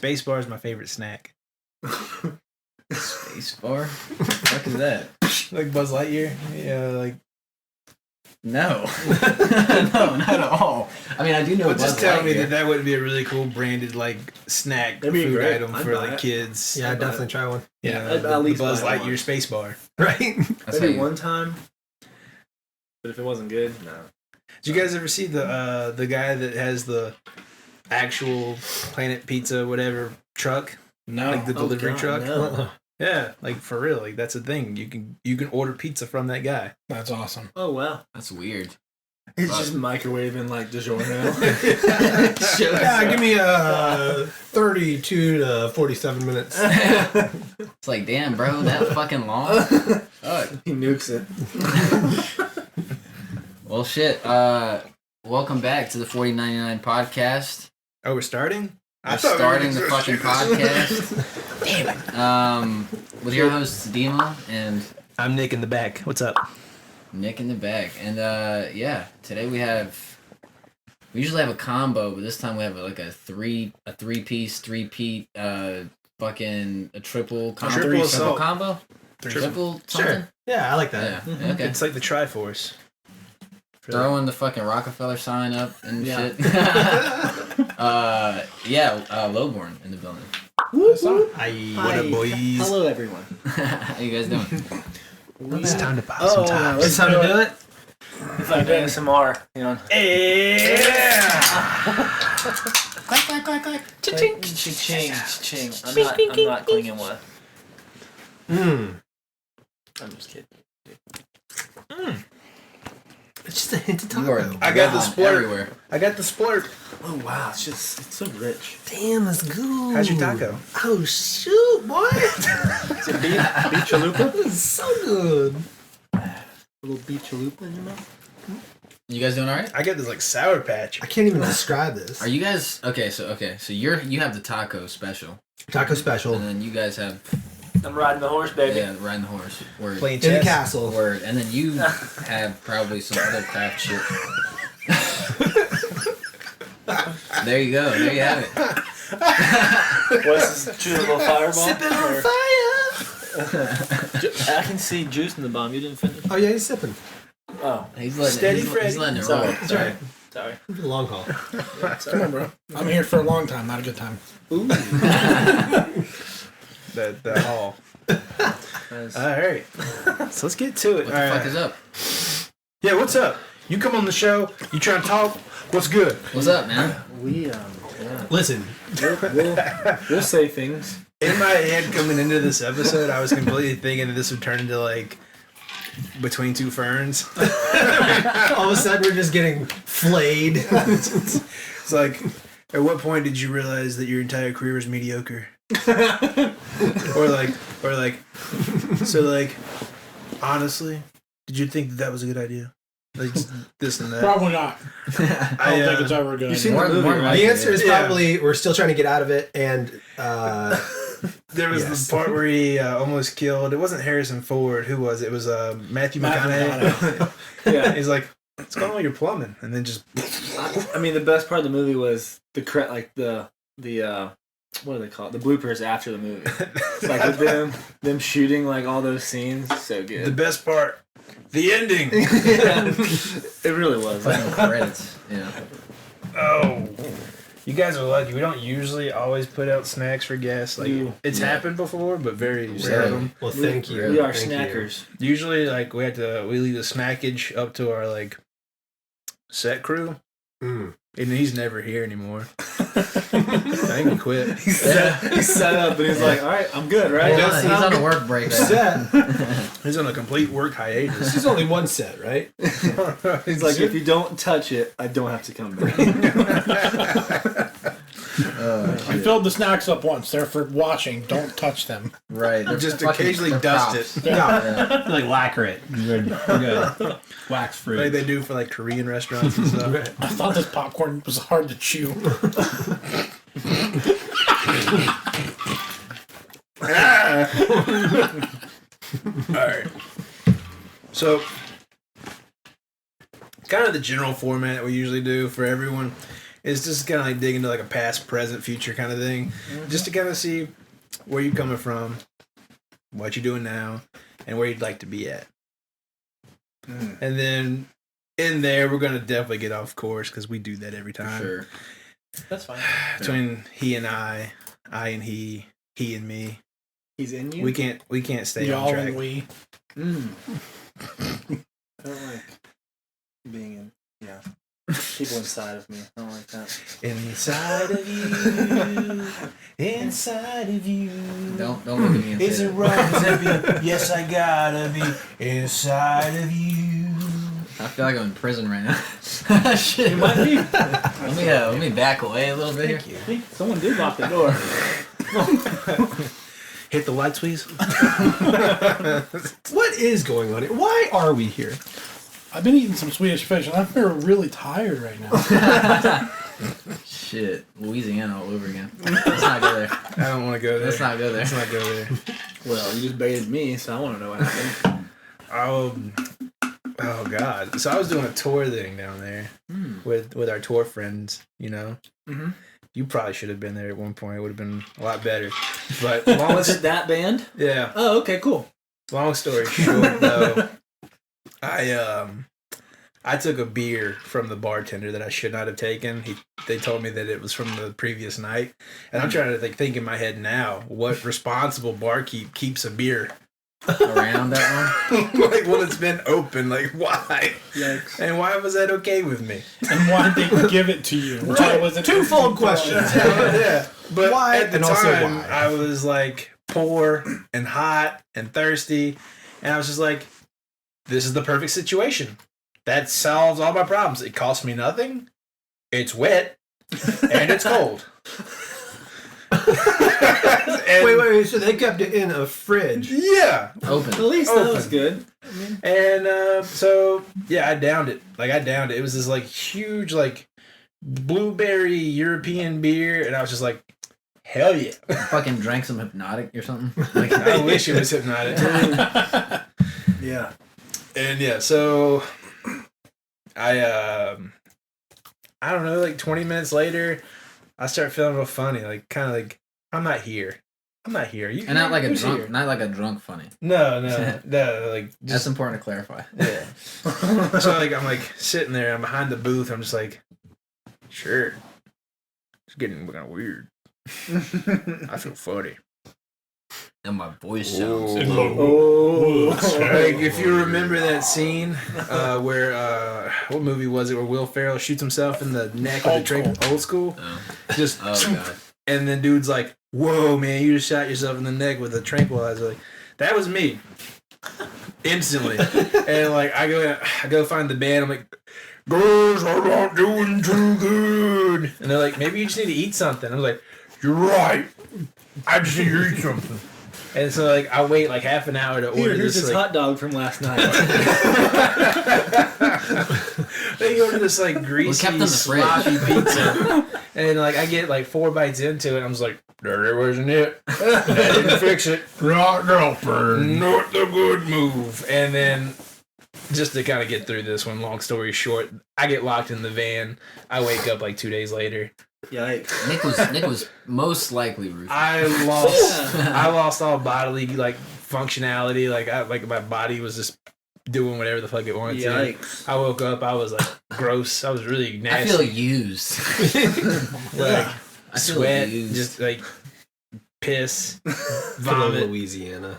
Spacebar is my favorite snack. Spacebar? What the fuck is that? Like Buzz Lightyear? Yeah, like... No. No, not at all. I mean, I do know Well, Buzz just tell me Lightyear. that would be a really cool branded, like, snack That'd be food great. item I'd for, buy like, it. kids. Yeah, I'd definitely try one. Yeah, I'd the at least Buzz buy Lightyear one. Spacebar. Right? That's Maybe how you- one time. But if it wasn't good, no. Did you guys ever see the guy that has the actual Planet Pizza whatever truck? No. Like the delivery God, truck? no. Yeah, like for real. Like that's a thing. You can order pizza from that guy. That's awesome. Oh, wow. That's weird. It's just microwaving like DiGiorno. Yeah, give me 32 to 47 minutes. It's like, damn, bro, that fucking long? Fuck. He nukes it. Well, shit. Welcome back to the 4099 podcast. Oh, we're starting? We're starting the fucking podcast. Damn it. With your hosts, Dima and I'm Nick in the back. What's up? Nick in the back. And yeah, today we usually have a combo, but this time we have like a three-piece, three-peat, fucking a triple combo. Triple assault. Combo? Triple something? Sure. Yeah, I like that. Yeah, okay. It's like the Triforce. Throwing the fucking Rockefeller sign up and Yeah. shit. Lowborn in the building. What up, boys? Hello, everyone. How you guys doing? It's time to pop some tops. It's time to do it. It's like ASMR, you know. Yeah! Quack, quack, quack, quack. Cha-ching, cha-ching, cha-ching. I'm not clinging one. I'm just kidding. It's just a hint of You are taco. I got the gone splurt. everywhere. I got the splurt. Oh, wow. It's so rich. Damn, that's good. How's your taco? Oh, shoot, boy. Is it beef chalupa? This is so good. A little beef chalupa in your mouth? You guys doing alright? I got this like Sour Patch. I can't even describe this. Are you guys okay? So you have the taco special, Taco special. and then you guys have I'm riding the horse, baby. yeah riding the horse. Word. Playing In the chess. castle. Word. And then you have probably some other craft shit. There you go. There you have it. What's this? Choose a little fireball? Sipping on Or- fire. I can see juice in the bomb. You didn't finish. Oh, yeah, he's sipping. Oh, He's letting Steady he's Freddy. letting it roll. sorry. That's right. Sorry. The long haul. Come on, bro. I'm here for a long time, not a good time. Ooh. The hall. Alright. So let's get to it. What the fuck is up? Yeah, what's up? You come on the show, you trying to talk? What's good? What's up, man? We yeah. Listen, We'll say things. In my head coming into this episode, I was completely thinking that this would turn into like Between Two Ferns. all of a sudden we're just getting flayed. It's like, at what point did you realize that your entire career was mediocre? or like, so like, honestly, did you think that was a good idea? Like this and that. Probably not. I don't think it's ever good. You seen More- the movie, more right? like- The answer is Yeah. probably we're still trying to get out of it, and There was Yes. the part where he almost killed. It wasn't Harrison Ford. Who was it? It was Matthew McConaughey. Yeah. He's like, "What's going on with your plumbing?" And then just I mean, the best part of the movie was the what do they call it? The bloopers after the movie. It's like with them shooting like all those scenes. So good. the best part, the ending. It really was. Fucking credits. Yeah. Oh, you guys are lucky. We don't usually always put out snacks for guests. Like it's happened before, but very seldom. well, thank you. We are Thank you. snackers. Usually, like we leave the snackage up to our like set crew, Mm. and he's never here anymore. I think he quit. He set up and he's like, "All right, I'm good, right?" He's on a work break. Set. He's on a complete work hiatus. This is only one set, right? He's like, "If you don't touch it, I don't have to come back." I filled the snacks up once. They're for watching. Don't touch them. Right. They're Just fucking- occasionally they're dust props. it, No. Yeah. Like lacquer it. You're good. Wax free. like they do for like Korean restaurants and stuff. I thought this popcorn was hard to chew. Alright. So, kind of the general format we usually do for everyone It's just kind of like dig into like a past, present, future kind of thing, just to kind of see where you're coming from, what you're doing now, and where you'd like to be at. And then in there, we're gonna definitely get off course because we do that every time. Sure. That's fine. Between he and I and he and me, He's in you? we can't stay on Y'all track. and we. I don't like being in, people inside of me. I don't like that. Inside of you, inside of you. Don't look at me and Is say it that. right to be? Yes, I gotta be inside of you. I feel like I'm in prison right now. Shit. You might be. Let me back away a little bit here. Hey, someone did lock the door. Hit the lights, please. What is going on here? Why are we here? I've been eating some Swedish fish, and I feel really tired right now. Shit, Louisiana all over again. Let's not go there. I don't want to go there. Let's not go there. Let's not go there. Well, you just baited me, so I want to know what happened. Oh God! So I was doing a tour thing down there with our tour friends. You know, you probably should have been there at one point. It would have been a lot better. But Was it that band? yeah. Oh, okay, cool. Long story short, though, I took a beer from the bartender that I should not have taken. They told me that it was from the previous night, and I'm trying to think in my head now what responsible barkeep keeps a beer Around that one? like when it's been open. Like why? Yikes. And why was that okay with me? And why did they give it to you? Why was it Twofold questions. Yeah, but Why, at the and also time why? I was like poor and hot and thirsty, and I was just like, this is the perfect situation. That solves all my problems. It costs me nothing. It's wet and it's cold. And- Wait. So they kept it in a fridge. Yeah. Open. At least that was good. And so yeah, I downed it. It was this like huge like blueberry European beer, and I was just like, hell yeah. Fucking drank some hypnotic or something. Like, I wish it was hypnotic. Yeah. And yeah, so I don't know, like 20 minutes later, I start feeling real funny, like kind of like I'm not here. You, and not like a who's drunk, here? not like a drunk funny. No, like That's just important to clarify. yeah. So like I'm like sitting there, I'm behind the booth, I'm just like, sure, it's getting kind of weird. I feel funny. And my voice sounds Oh. Like if you remember that scene where what movie was it where Will Ferrell shoots himself in the neck with a drink? Old School. Oh. Just Oh god. and then dude's like, "Whoa, man, you just shot yourself in the neck with a tranquilizer." Like that was me, instantly. And like I go find the band. I'm like, "Girls, I'm not doing too good." And they're like, "Maybe you just need to eat something." I was like, "You're right. I just need to eat something." And so like I wait like half an hour to order Here's this this like, hot dog from last night. they order this like kept greasy in the fridge. sloppy pizza, and like I get like 4 bites into it. I'm just like, "That wasn't it. I didn't fix it. Right, girlfriend. Not the good move." And then, just to kind of get through this one, long story short, I get locked in the van. I wake up like 2 days later. Yikes. Nick was most likely ruthless. I lost all bodily like functionality. Like my body was just doing whatever the fuck it wanted to. Yikes. I woke up. I was like gross. I was really I nasty. feel used. like I feel sweat, used. just like piss, From vomit. Louisiana.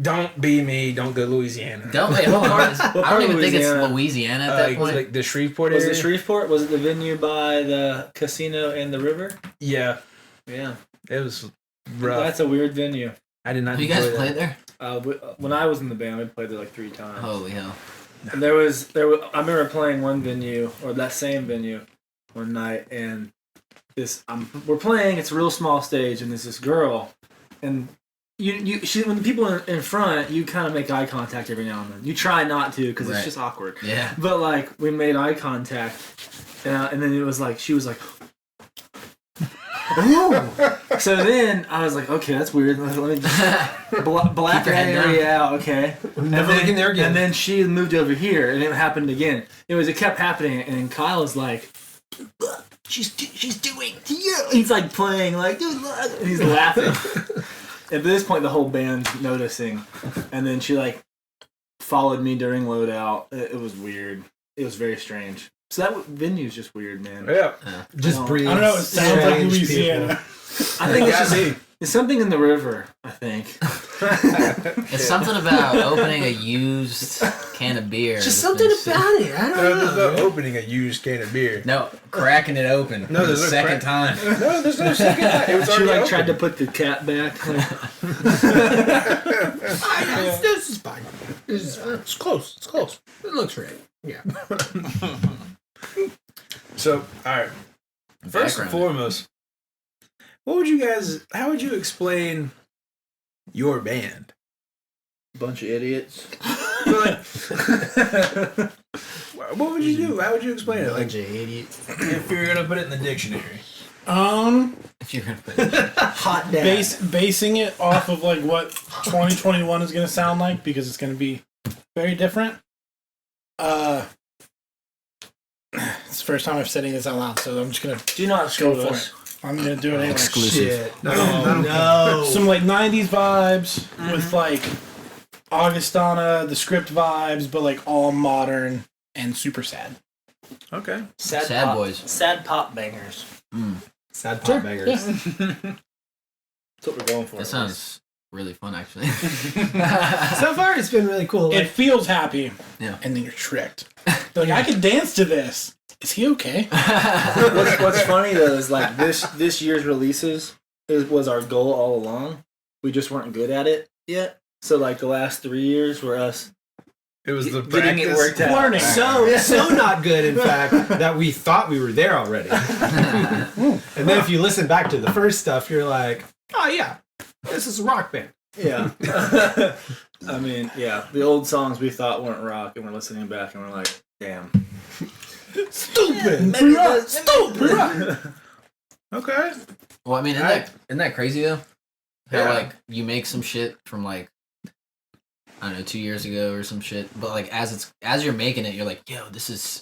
Don't be me. Don't go Louisiana. Don't wait, hold on. I part don't of even think it's Louisiana? Louisiana at that point. Like the Shreveport Was area. it Shreveport? Was it the venue by the casino and the river? Yeah, Yeah. it was rough. That's a weird venue. I did not. you guys enjoy played that. there? When I was in the band, we played there like 3 times. Holy hell. And there was I remember playing one venue or that same venue one night, and we're playing. It's a real small stage, and there's this girl, and she when the people are in front, you kind of make eye contact every now and then. You try not to because Right. it's just awkward. Yeah. But like we made eye contact, and then it was like she was like. Ooh. So then I was like, okay, that's weird. Let me just black Keep your that head area out, okay. Never looking there again. And then she moved over here, and it happened again. It kept happening, and then Kyle was like, she's doing to you. He's like playing like, dude, look. And he's laughing. At this point, the whole band's noticing, and then she like followed me during loadout. It was weird. It was very strange. So that venue's just weird, man. Yeah. Just breathe. I don't know. It sounds like Louisiana. I think it's something in the river. I think It's something about opening a used can of beer. Just something about it. I don't No, there's know. no opening a used can of beer. No, cracking it open. No, there's the no second time. No, there's no second time. It was she already like open. tried to put the cap back. This is fine. It's close. It's close. It looks right. Yeah. So, all right. First and Background. foremost, how would you explain your band? Bunch of idiots. Like, what would you do? How would you explain it? Like, Bunch of idiots. if you're gonna put it in the dictionary. If you're gonna put it. Hot dad. Basing it off of like what 2021 is going to sound like because it's going to be very different. It's the first time I've said this out loud, so I'm just going to Do not go screw for us. it. I'm going to do it anyway. Exclusive. Shit. No. Some like 90s vibes with like Augustana, the script vibes, but like all modern and super sad. Okay. Sad pop, boys. Sad pop bangers. Sad pop bangers. That's what we're going for. That sounds really fun, actually. So far, it's been really cool. It Like, feels happy, Yeah. and then you're tricked. They're like, I can dance to this. Is he okay? What's funny though is like this year's releases was our goal all along. We just weren't good at it yet. So like the last 3 years were us It was the getting practice. it worked out. Learning. so not good, in fact, that we thought we were there already. And then if you listen back to the first stuff, you're like, oh yeah, this is a rock band. Yeah. I mean, yeah, the old songs we thought weren't rock, and we're listening back, and we're like, damn. Stupid. Okay. Well, I mean, isn't that crazy though? How Yeah. like you make some shit from like I don't know 2 years ago or some shit, but like as you're making it, you're like, yo, this is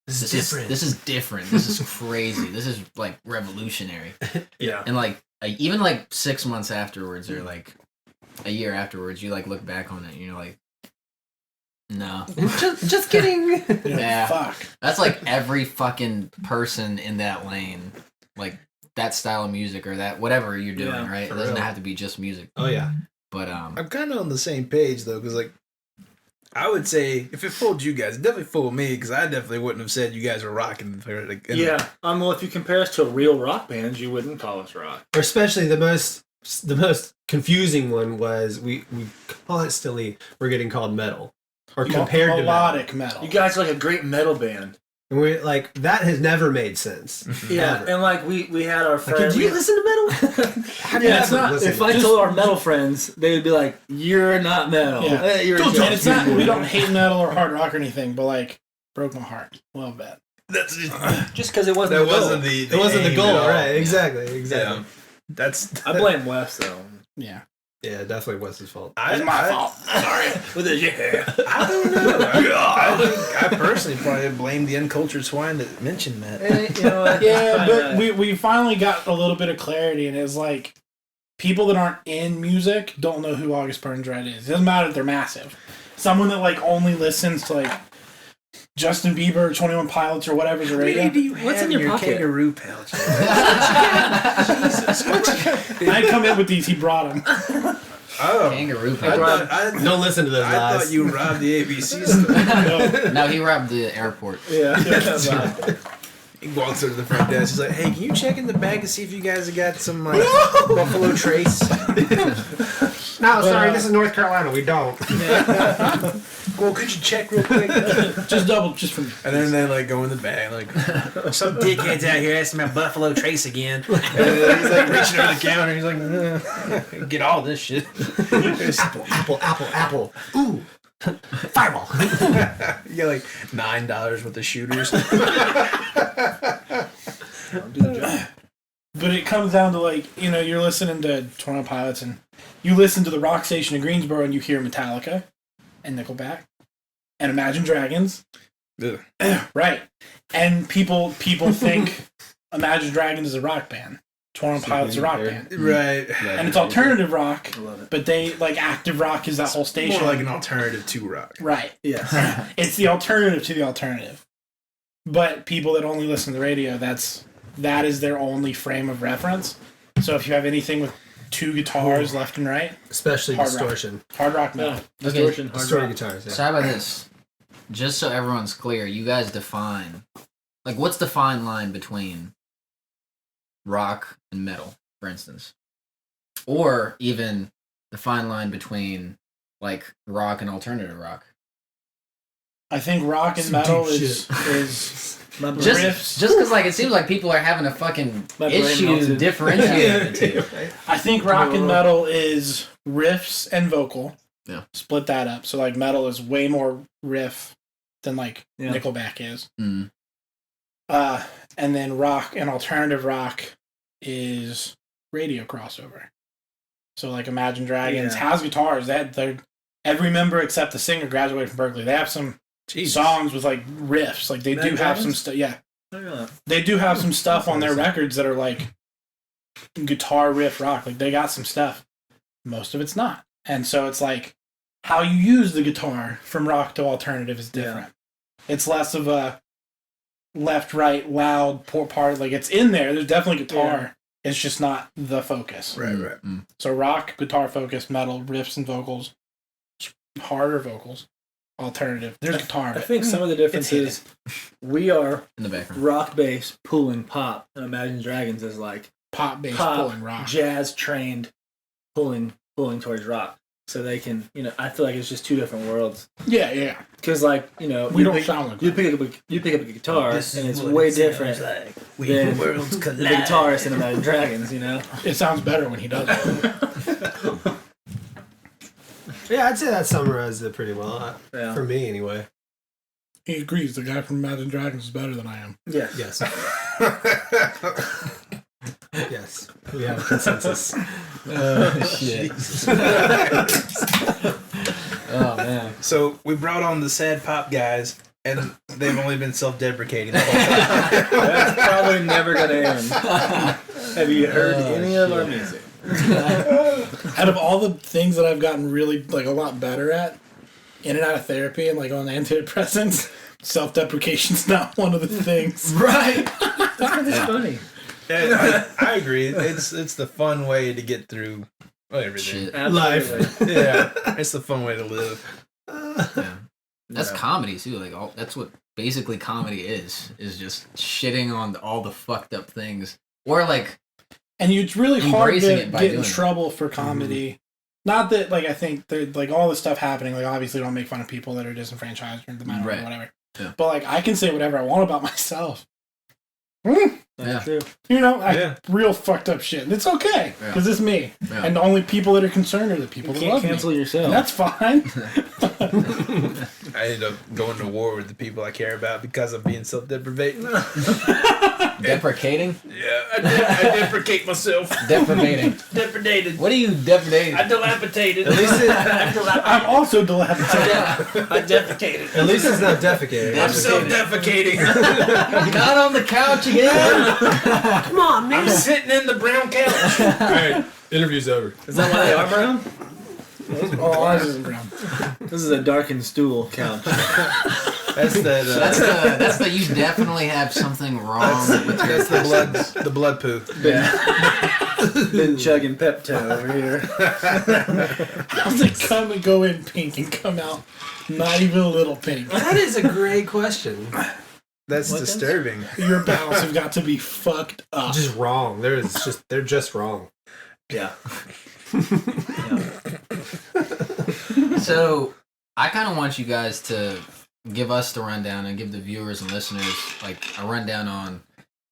different. This is different. This is crazy. This is like revolutionary. Yeah. And like even like 6 months afterwards or like a year afterwards, you like look back on it and you're like, no. Just kidding. Yeah. Fuck. That's like every fucking person in that lane, like that style of music or that whatever you're doing, Yeah, right? It for doesn't real. have to be just music. Oh yeah. But I'm kind of on the same page though, because like, I would say if it fooled you guys, it definitely fooled me because I definitely wouldn't have said you guys were rocking. Like, Yeah. Well, if you compare us to a real rock band, you wouldn't call us rock. Or especially the most confusing one was we constantly were getting called metal or compared to metal. melodic metal. You guys are like a great metal band. And we like that has never made sense. Yeah. Ever. And like we had our Like, friends. do you listen to metal? Have you Yeah, it's ever not- listened? If I told our metal friends, they would be like, "You're not metal. Yeah. Eh, you're And just it's not, we don't hate metal or hard rock or anything, but like broke my heart a little bit. that's just because it wasn't. that the goal. wasn't the it wasn't the aim goal, at all. right? Exactly. Yeah. That's I blame Wes though. Yeah. Yeah, definitely Wes's fault. I, It's my I- fault. Sorry. With a yeah. I don't know. I personally probably blame the uncultured swine that mentioned that. You know what? Yeah, but we finally got a little bit of clarity, and it's like people that aren't in music don't know who August Burns Red is. It doesn't matter if they're massive. Someone that like only listens to like Justin Bieber, 21 Pilots, or whatever's a radio. What's in your pocket? kangaroo pouch? I come in with these. He brought them. Oh, kangaroo I pouch. thought, Don't listen to those I lies. thought you robbed the ABC store. No, he robbed the airport. Yeah. He walks over to the front desk. He's like, "Hey, can you check in the bag to see if you guys have got some like Buffalo Trace?" No, sorry, this is North Carolina. We don't. Well, could you check real quick? Just double, just for me. And then they like go in the bag, like some dickhead's out here asking about Buffalo Trace again. And then he's like reaching over the counter. He's like, "Get all this shit." Apple. Ooh. Fireball. You get like $9 worth of shooters. But it comes down to like, you know, you're listening to 21 Pilots and you listen to the rock station in Greensboro and you hear Metallica and Nickelback and Imagine Dragons. Ugh. Right. And people think Imagine Dragons is a rock band. 21 Pilots is a rock band. Right. And it's alternative rock, I love it. but they, like, active rock is that whole station. More like an alternative to rock. Right. Yeah. It's the alternative to the alternative. But people that only listen to the radio, that is their only frame of reference. So if you have anything with two guitars left and right, Especially Hard rock. distortion. hard rock metal. Distortion, hard Distorted rock. guitars, yeah. So how about this? Just so everyone's clear, you guys define, like, what's the fine line between rock and metal, for instance? Or even the fine line between, like, rock and alternative rock? I think rock and Some metal deep is My brain- riffs. Just because, like, it seems like people are having a fucking My brain issue melted. differentiating the two. I think rock and metal is riffs and vocal. Yeah. Split that up. So like metal is way more riff than like Yeah. Nickelback is. Mm. And then rock and alternative rock is radio crossover. So like Imagine Dragons Yeah. has guitars. They're every member except the singer graduated from Berkeley. They have some Jesus. songs with like riffs. Like they Imagine do have some Dragons? stuff. Yeah. Look at that. They do have some stuff on their records that are like guitar riff rock. Like they got some stuff. Most of it's not. And so it's like how you use the guitar from rock to alternative is different. It's less of a left, right, loud part. Like it's in there. There's definitely guitar. It's just not the focus. Right, right. Mm. So rock, guitar focus, metal, riffs and vocals, harder vocals, alternative. There's guitar. I But think some of the difference hidden. is we are In the background. rock bass pulling pop, and Imagine Dragons is like pop, bass, pop, pulling rock. jazz trained, pulling towards rock. So they can, I feel like it's just two different worlds. Yeah. Because like, We you don't pick, sound like you that. pick up a guitar, This and is it's what way it sounds different like. We than worlds the collide. guitarist in Imagine Dragons. It sounds better when he does it. Yeah, I'd say that summarizes it pretty well. Yeah. For me, anyway. He agrees. The guy from Imagine Dragons is better than I am. Yeah. Yes. Yes. We have a consensus. Shit. Oh, man. So we brought on the sad pop guys, and they've only been self-deprecating the whole time. That's probably never gonna end. Have you heard any of our music? Out of all the things that I've gotten really like a lot better at, in and out of therapy and like on antidepressants, self-deprecation's not one of the things. Right. That's funny. Yeah, I agree. It's the fun way to get through everything. Shit. Absolutely. Yeah, it's the fun way to live. Yeah. That's comedy too. Like that's what basically comedy is just shitting on all the fucked up things, or like, And it's really hard Embracing to it by get in doing it. trouble for comedy. Not that like I think that like all this stuff happening, like obviously don't make fun of people that are disenfranchised or the matter Right. or whatever. Yeah. But like I can say whatever I want about myself. That's Yeah. true. Yeah. Real fucked up shit. And it's okay Yeah. because it's me. Yeah. And the only people that are concerned are the people You that can't love cancel me. yourself. And that's fine. I ended up going to war with the people I care about because of being self-deprecating. deprecating, Yeah, I deprecate myself. deprecating. Deprecated. What are you deprecating? I dilapidated. At least, I'm also dilapidated. I defecated. at least it's not defecating. I'm self-defecating. Not on the couch again. Come on, man. I'm sitting in the brown couch. All right, interview's over. Is that why they are brown? Oh, ours isn't brown. This is a darkened stool couch. That's That's the you definitely have something wrong with your that's the blood poo. Been chugging Pepto over here. How's it come and go in pink and come out not even a little pink? That is a great question. That's What disturbing. Your bowels have got to be fucked up. Just wrong. They're just wrong. Yeah. So, I kind of want you guys to give us the rundown and give the viewers and listeners like a rundown on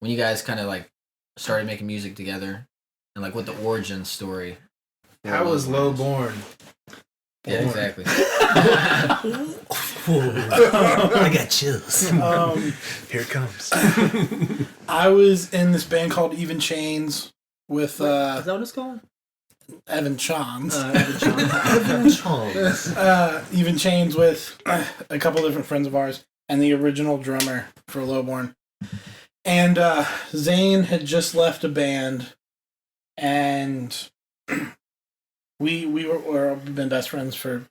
when you guys kind of like started making music together and like what the origin story. How was Lowborn? Yeah, exactly. I got chills. Here it comes. I was in this band called Even Chains with Is that what it's called? Evan Chons. Even Chains with a couple different friends of ours and the original drummer for Lowborn. And Zane had just left a band, and we've been best friends for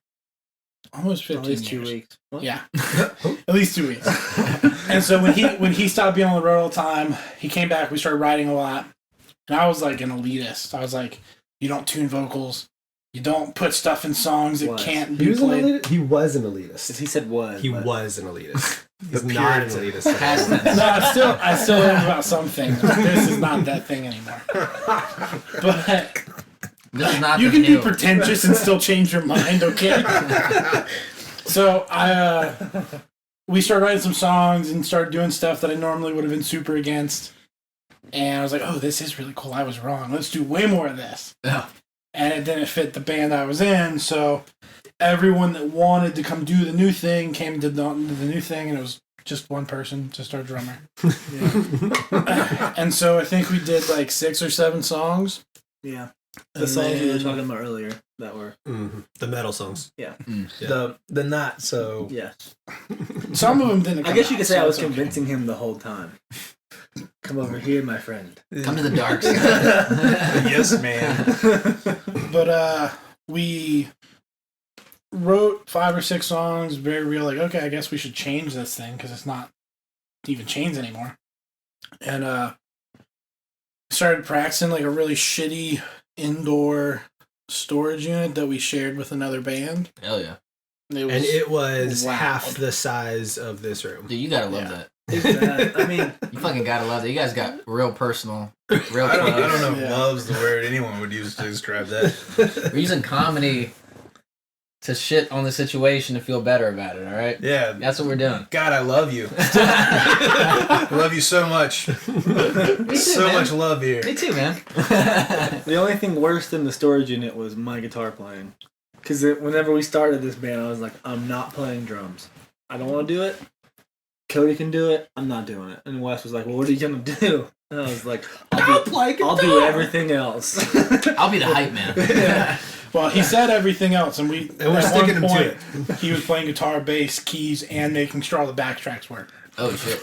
almost 15 At least 2 years. weeks. What? Yeah, at least 2 weeks. And so when he stopped being on the road all the time, he came back. We started writing a lot, and I was like an elitist. I was like, you don't tune vocals, you don't put stuff in songs that Was. can't He be was an played. elitist. He was an elitist. He said was. He but- was an elitist. He's The not an Puritan. elitist. Has anymore. been. No, I still am about some things. But this is not that thing anymore. But This is not you the can be new. pretentious and still change your mind, okay? So we started writing some songs and started doing stuff that I normally would have been super against. And I was like, oh, this is really cool. I was wrong. Let's do way more of this. Yeah. And it didn't fit the band I was in, so everyone that wanted to come do the new thing came to the new thing, and it was just one person, just our drummer. And so I think we did like 6 or 7 songs. Yeah. The And songs we were then- talking about earlier that were. The metal songs. Yeah. The not so. Yeah. Some of them didn't. I come guess you out, could say so I was it's okay. convincing him the whole time. Come over here, my friend. Come to the dark side. Yes, man. But we wrote 5 or 6 songs. Very real. Like, okay, I guess we should change this thing because it's not even chains anymore. And started practicing like a really shitty indoor storage unit that we shared with another band. Hell yeah. It was And loud. half the size of this room. Dude, you gotta love that. It's bad. I mean, You fucking gotta love that. You guys got real personal, real I don't close. know if Yeah. love's the word anyone would use to describe that. We're using comedy to shit on the situation to feel better about it, alright? Yeah. That's what we're doing. God, I love you. I love you so much. Me too, So man. much love here. Me too, man. the only thing worse than the storage unit was my guitar playing. Because whenever we started this band, I was like, I'm not playing drums. I don't want to do it. Cody can do it. I'm not doing it. And Wes was like, well, what are you going to do? And I was like, I'll do everything else. I'll be the hype man. Well, he said everything else, and we And we're at sticking one him to point, he was playing guitar, bass, keys, and making sure all the backtracks work. Oh shit.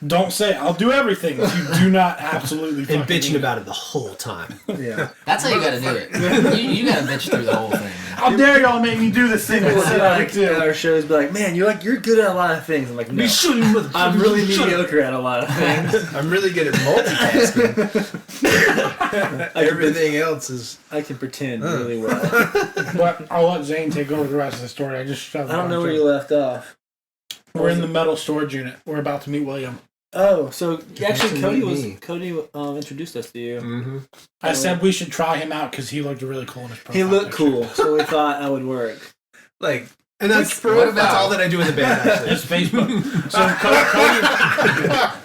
Don't say I'll do everything if you do not absolutely And fucking bitching do about it the whole time. Yeah. That's how you gotta do it. You gotta bitch through the whole thing, man. How dare y'all make me do this thing? I People said would I like would at do. our shows be like, man, you're good at a lot of things. I'm like, no. I'm really mediocre at a lot of things. I'm really good at multitasking. Everything else is. I can pretend really well. But I'll let Zane take over the rest of the story. I just shoved I don't it know on where to you him. left off. We're in the metal storage unit. We're about to meet William. Oh, so actually, to meet Cody me. introduced us to you. Mm-hmm. I said we should try him out because he looked really cool in his profile He looked picture. cool, so we thought that would work. Like, And that's What about- that's all that I do in the band, actually. His Facebook. So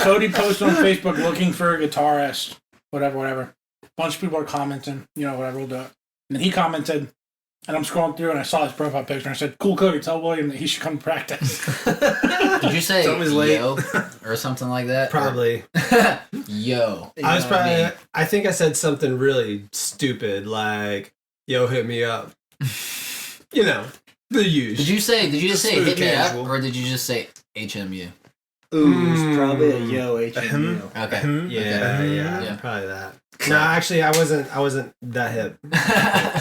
Cody posted on Facebook looking for a guitarist, whatever. Bunch of people are commenting, whatever, we'll do it. And then he commented, and I'm scrolling through and I saw his profile picture and I said, cool Cody, tell William that he should come to practice. Did you say It's always late. yo or something like that? Probably. Yo. I was probably. I mean- I think I said something really stupid, like "Yo, hit me up." The usual. Did you just say Smooth hit me casual. up, or did you just say HMU? Ooh, it's probably a yo HMU. Okay. Yeah, Yeah. probably that. No, actually, I wasn't that hip.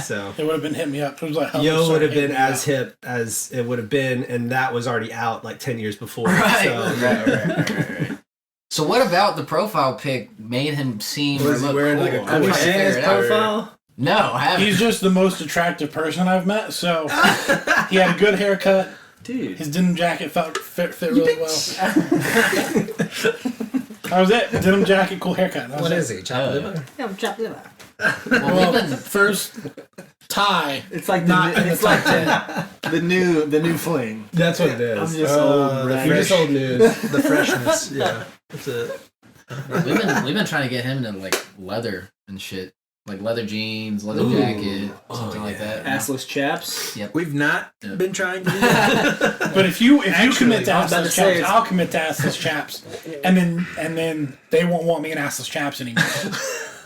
So It would have been hit me up. It was like, Yo would have been hit me as up. hip as it would have been, and that was already out like 10 years before. Right. So. Right. So what about the profile pic made him seem Was he look wearing, cool? like, a I'm cool trying to hat? figure His it out. profile? No, I haven't. He's just the most attractive person I've met, so he had a good haircut. Dude. His denim jacket fit really well. That was it. Denim jacket, cool haircut. That was What it. is he? Chocolate Oh, liver? Yeah, I'm chopped liver. Well, Well, we've been first tie. It's like Not in it's the like top the new fling. That's what it I'm is. just Uh, old. the Brad. You're just old news. The freshness. Yeah. That's it. we've been trying to get him into like leather and shit, like leather jeans, leather jacket, something like that. Assless chaps. We've not Yeah. been trying to do that. But if you commit to I was about to assless say chaps, it's- I'll commit to assless chaps, and then they won't want me in assless chaps anymore.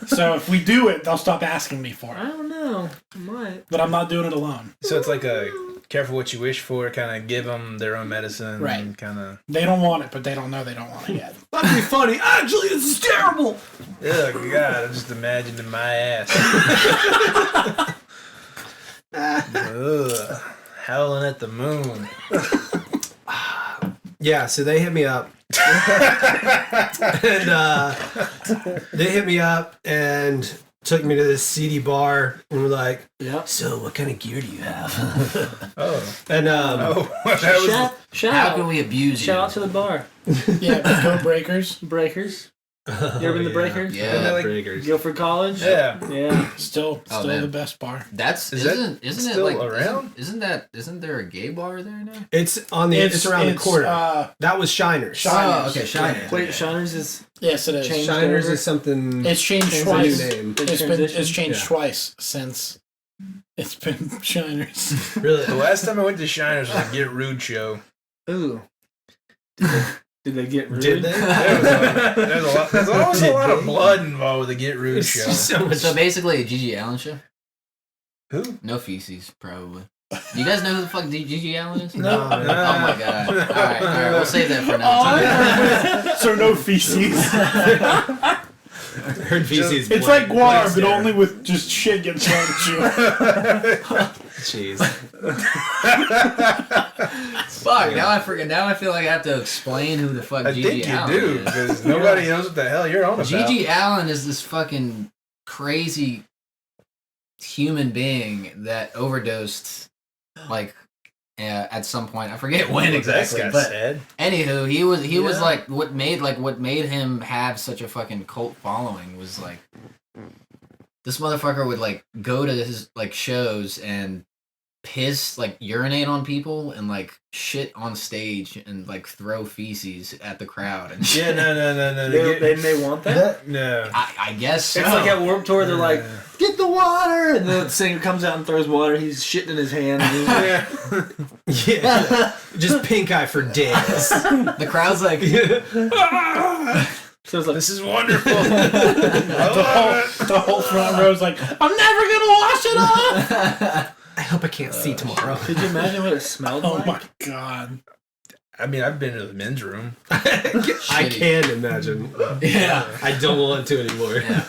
So if we do it, they'll stop asking me for I it. don't know. I might. But I'm not doing it alone. So it's like a careful what you wish for. Kind of give them their own medicine. Right. Kind of. They don't want it, but they don't know they don't want it yet. That'd be funny. Actually, this is terrible. Oh God! I'm just imagining my ass. Ugh, howling at the moon. Yeah, so they hit me up. And they hit me up and took me to this seedy bar and were like, Yep. so what kind of gear do you have? Oh. And That Shout How out. can we abuse you? Shout out to the bar. Yeah, go Breakers. Breakers. You ever been to Breakers? Yeah. like- Breakers. Guilford College? Yeah. Yeah. Still Oh, man. the best bar. That's Is isn't it still like around? Isn't there a gay bar there now? It's on the. It's around the corner. That was Shiners. Oh, okay, Shiners. Wait, Okay. Shiners is Yes, it is. Change. Shiners over? is something. It's changed Change a new twice. name. It's changed Yeah. twice since it's been Shiners. Really. The last time I went to Shiners was a Get Rude show. ooh. Did they get rude? Did they? There's always a lot of blood involved with the Get Rude show. So much. So basically, a Gigi Allen show. Who? No feces, probably. You guys know who the fuck Gigi Allen is? No. Oh my god! All right, we'll save that for another time. So no feces. Heard feces. It's like guar, but only with just shit getting thrown at you. Jeez. Fuck! Now I forget. Now I feel like I have to explain who the fuck I Gigi think you Allen do, is. because nobody knows what the hell you're on about. Gigi Allen is this fucking crazy human being that overdosed, like, at some point. I forget when exactly, That got but sad. anywho, he was like what made him have such a fucking cult following was like this motherfucker would like go to his like shows and piss, like urinate on people and like shit on stage and like throw feces at the crowd and shit. Yeah, no. They want that? No. I guess so. It's like at Warped Tour, they're like, Yeah. get the water! And the singer comes out and throws water, he's shitting in his hand. And he's like, Yeah. Just pink eye for days. The crowd's like, so it's like, This is wonderful. The whole front row's like, I'm never gonna wash it off. I hope I can't see tomorrow. could you imagine what it smelled Oh like? my god. I mean, I've been to the men's room. I can imagine. yeah. I don't want to anymore. Yeah.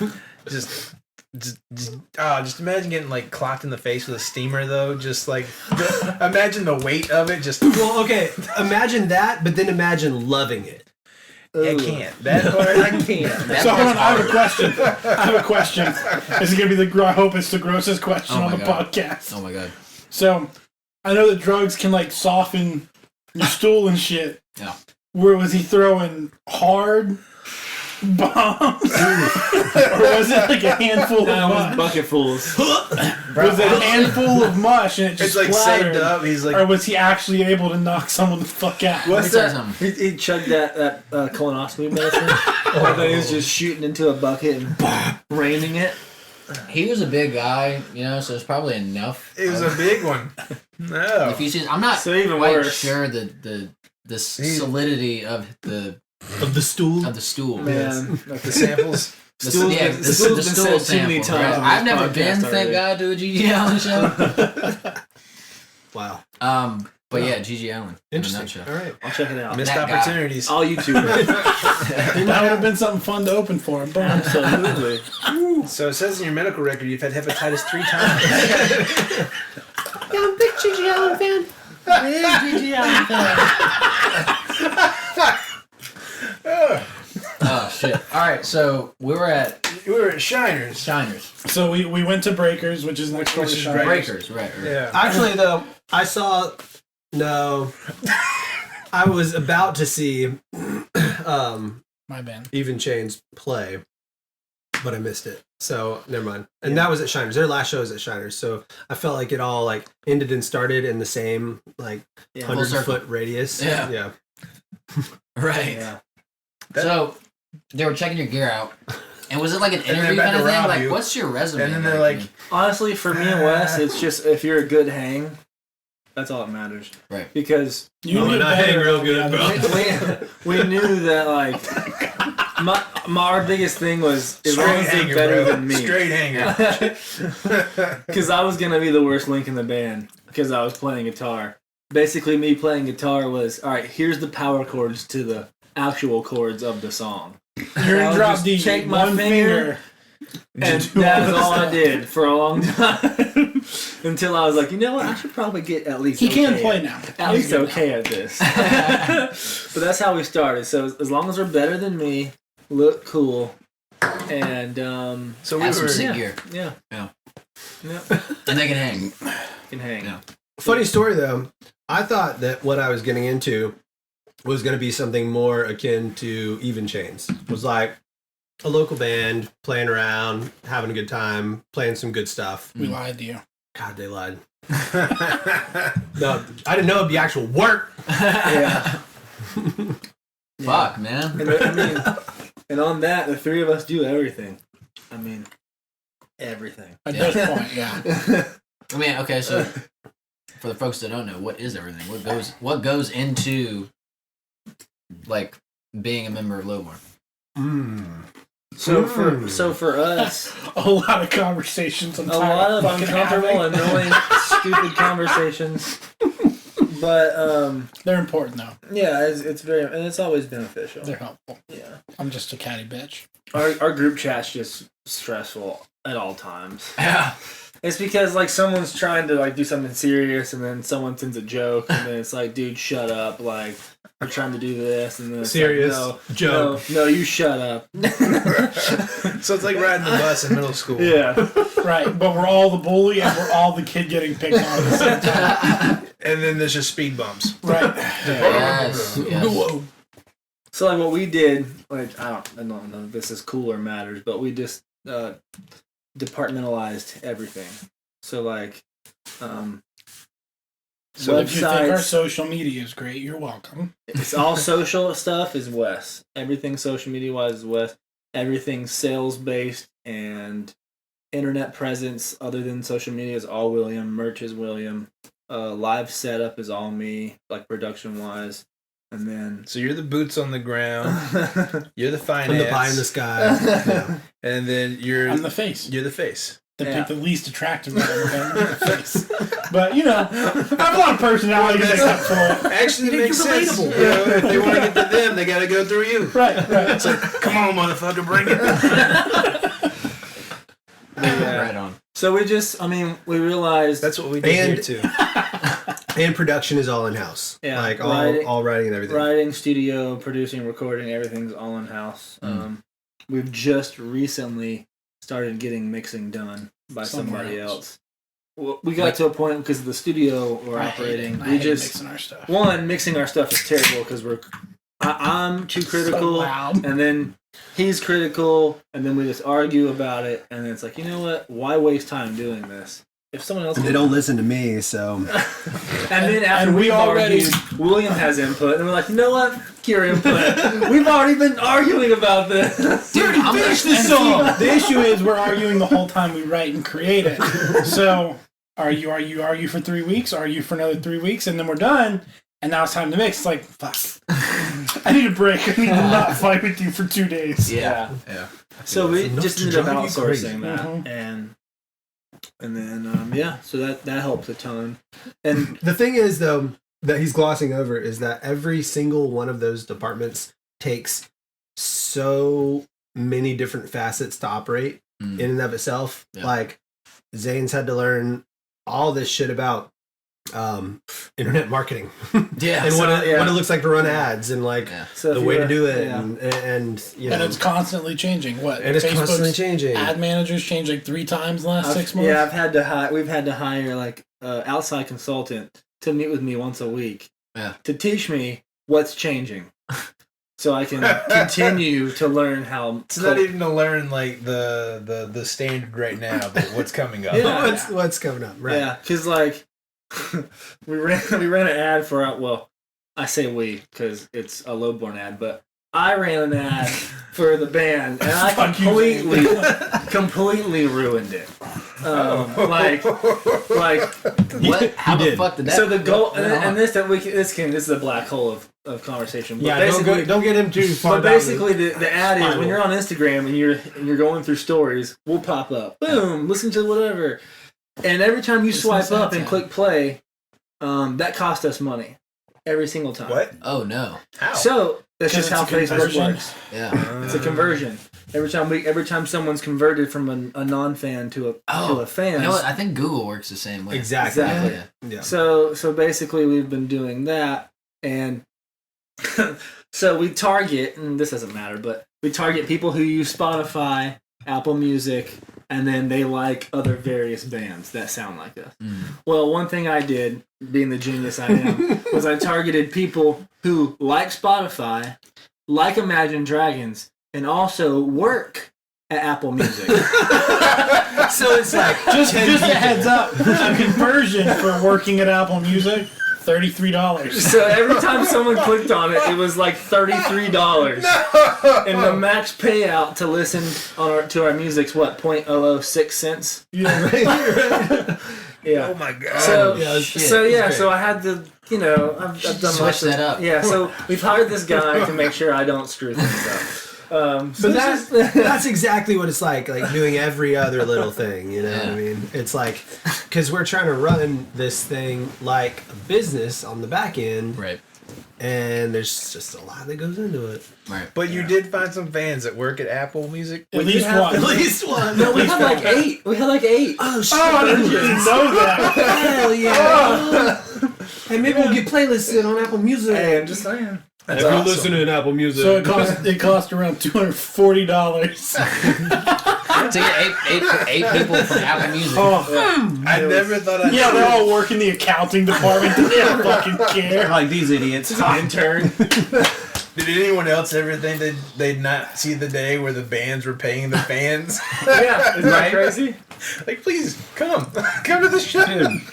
Just imagine getting like clocked in the face with a steamer though. Just like imagine the weight of it. Just Well, okay. Imagine that, but then imagine loving it. I can't. That part I can't. That So hold on, part's I have a hard. question. I have a question. This is gonna be I hope it's the grossest question Oh on my the God. podcast. Oh my god. So, I know that drugs can like soften your stool and shit. Yeah. Where was he throwing hard bombs, or was it like a handful That of was mush? bucketfuls. Was it a handful of mush and it just It's like splattered? saved up. He's Or like, was he actually able to knock someone the fuck out? What's tell you that? something. He chugged that colonoscopy medicine. And then he was just shooting into a bucket and raining it. He was a big guy, you know, so it's probably enough. it was a big one. No. If you see, I'm not So even quite worse. sure the solidity of the stool. stool. Man, like The samples. The, Stool's yeah, been- the, the stool's the been stool said too many sample, times right? on this I've never podcast been, thank already. God, to a Gigi Allen show. Wow. But yeah, Gigi Allen. In a Interesting. nutshell. All right. I'll check it out. Missed That guy. opportunities. All YouTube. That would have been something fun to open for him. Boom. Absolutely. So it says in your medical record you've had hepatitis 3 times. Yeah, I'm a big Gigi Allen fan. Oh shit! All right, so we were at We were at Shiners. Shiners, So we went to Breakers, which is next door to Which is Shiners. Breakers, right? Yeah. Actually, though, I was about to see My band. Even Chains play, but I missed it. So never mind. And that was at Shiners. Their last show was at Shiners. So I felt like it all like ended and started in the same like Yeah. 100-foot radius. Yeah. Yeah. Right. Yeah. So they were checking your gear out, and was it like an they're interview about kind of to thing? rob Like, you. what's your resume? And then they're like, Honestly, for me and Wes, it's just if you're a good hang, that's all that matters. Right. Because You Oh, knew and I hang better real than good, the bro. others. we knew that like our biggest thing was as long as they're better than me. Straight hanger. Because I was gonna be the worst link in the band because I was playing guitar. Basically, me playing guitar was all right. Here's the power chords to the actual chords of the song. You're in drop just D. take my finger. And that was all I did for a long time until I was like, you know what? I should probably get at least. He can play now. At least okay at this. But that's how we started. So as long as they're better than me, look cool, and So we Have some were. sick gear. yeah, Yeah. yeah, And they can hang. can hang. Yeah. Funny story though. I thought that what I was getting into was going to be something more akin to Even Chains. It was like a local band playing around, having a good time, playing some good stuff. We lied to you. God, they lied. No, I didn't know it'd be actual work. Yeah. Fuck, man. And I mean, and on that, the three of us do everything. I mean, everything. At Yeah. this point, yeah. I mean, okay, so for the folks that don't know, what is everything? What goes into like being a member of Lowborn? So for us, A lot of conversations. a lot of uncomfortable, annoying, stupid conversations. But They're important though. yeah, it's very, and it's always beneficial. They're helpful. Yeah. I'm just a catty bitch. Our group chat's just stressful at all times. Yeah. It's because like someone's trying to like do something serious, and then someone sends a joke, and then it's like, dude, shut up! Like we're trying to do this, and then it's Serious like, joke. No, you shut up. So it's like riding the bus in middle school. Yeah. Right, but we're all the bully and we're all the kid getting picked on at the same time. And then there's just speed bumps. Right. Yes. Whoa. So like what we did, like I don't know if this is cool or matters, but we just departmentalized everything. So like So if you think our websites, social media is great, you're welcome. it's all social stuff is Wes. Everything social media wise is Wes. Everything sales based and internet presence other than social media is all William. Merch is William. Live setup is all me, like production wise. And then So you're the boots on the ground. You're the finance. From the pie in the sky. Yeah. And then you're I'm the face. You're the face. To Yeah. pick the least attractive one in the face. But, you know, I have a lot of personality to make up for it. Actually, it makes You're sense. relatable. You know, if they want to get to them, they got to go through you. Right. It's like, come on, motherfucker, bring it. Right on. so we just, I mean, we realized That's what we did And- here too. And production is all in house. Yeah, Like writing- all writing and everything. writing, studio, producing, recording, everything's all in house. We've just recently started getting mixing done by Somewhere somebody else. else. Well, we got to a point because of the studio we're I hate operating. it. I We hate just mixing our stuff. mixing our stuff is terrible because I'm too So critical, loud. and then he's critical, and then we just argue about it, and then it's like, you know what? Why waste time doing this? If someone else They can don't listen to me, so and then after And we we've already- argued, William has input, and we're like, you know what? Your input. We've already been arguing about this. Dude, I'm gonna Finish this song. The issue is we're arguing the whole time we write and create it. So argue for 3 weeks, argue for another 3 weeks, and then we're done. And now it's time to mix. It's like, fuck. I need a break. I need to not fight with you for 2 days. Yeah. So we Enough just to ended up drive you crazy. outsourcing that, Mhm. and then yeah, so that helps a ton. And the thing is though that he's glossing over is that every single one of those departments takes so many different facets to operate in and of itself. Yeah. Like Zane's had to learn all this shit about internet marketing Yeah. and what yeah. it looks like to run ads and like Yeah. so the if way you to do it yeah. and you know And it's constantly changing. What? and it's Facebook's constantly changing. ad managers changed like 3 times in the last I've- 6 months. Yeah, we've had to hire like outside consultant to meet with me once a week. Yeah. To teach me what's changing, so I can continue to learn how. It's not even to learn like the standard right now, but what's coming up. Yeah. what's coming up, right? Yeah, because like we ran an ad for I say we because it's a Lowbborn ad, but I ran an ad for the band and I Fuck you, completely ruined it. Like What? How the did. fuck did that? so the goal what went on? and this is a black hole of of conversation. But Yeah, don't get him too far. But basically, the ad is when you're on Instagram and you're going through stories, we'll pop up. Boom, listen to whatever. And every time you swipe up and click play, that costs us money every single time. What? Oh no. How? So that's just how Facebook works. Yeah. It's a conversion. Every time someone's converted from a non-fan to a fan. You know what? I think Google works the same way. Exactly. Yeah. So basically, we've been doing that, and so we target, and this doesn't matter, but we target people who use Spotify, Apple Music, and then they like other various bands that sound like us. Well, one thing I did, being the genius I am, was I targeted people who like Spotify, like Imagine Dragons, and also work at Apple Music. So it's like Just a heads up, a conversion for working at Apple Music, $33. So every time someone clicked on it, it was like $33. And the max payout to listen to our music's what, 0.006 cents? Yeah. Yeah. Oh my god. So I had to, I've done Switch that up. Yeah, so we've hired this guy to make sure I don't screw things up. But that's exactly what it's like doing every other little thing, what I mean? It's like, because we're trying to run this thing like a business on the back end, Right. and there's just a lot that goes into it. Right. But you did find some fans that work at Apple Music? At least one. At least one. No, we had like 8. Oh, shit. Oh, I didn't know that. Hell yeah. Hey, maybe we'll get playlists on Apple Music. Hey, I'm just saying. That's If you awesome. listen to Apple Music. So it cost around $240. To get eight people from Apple Music. Oh, I never thought I'd yeah, they all work in the accounting department. They don't fucking care. like these idiots. Intern. Did anyone else ever think that they'd not see the day where the bands were paying the fans? Yeah, isn't that crazy? Like, please, come to the show.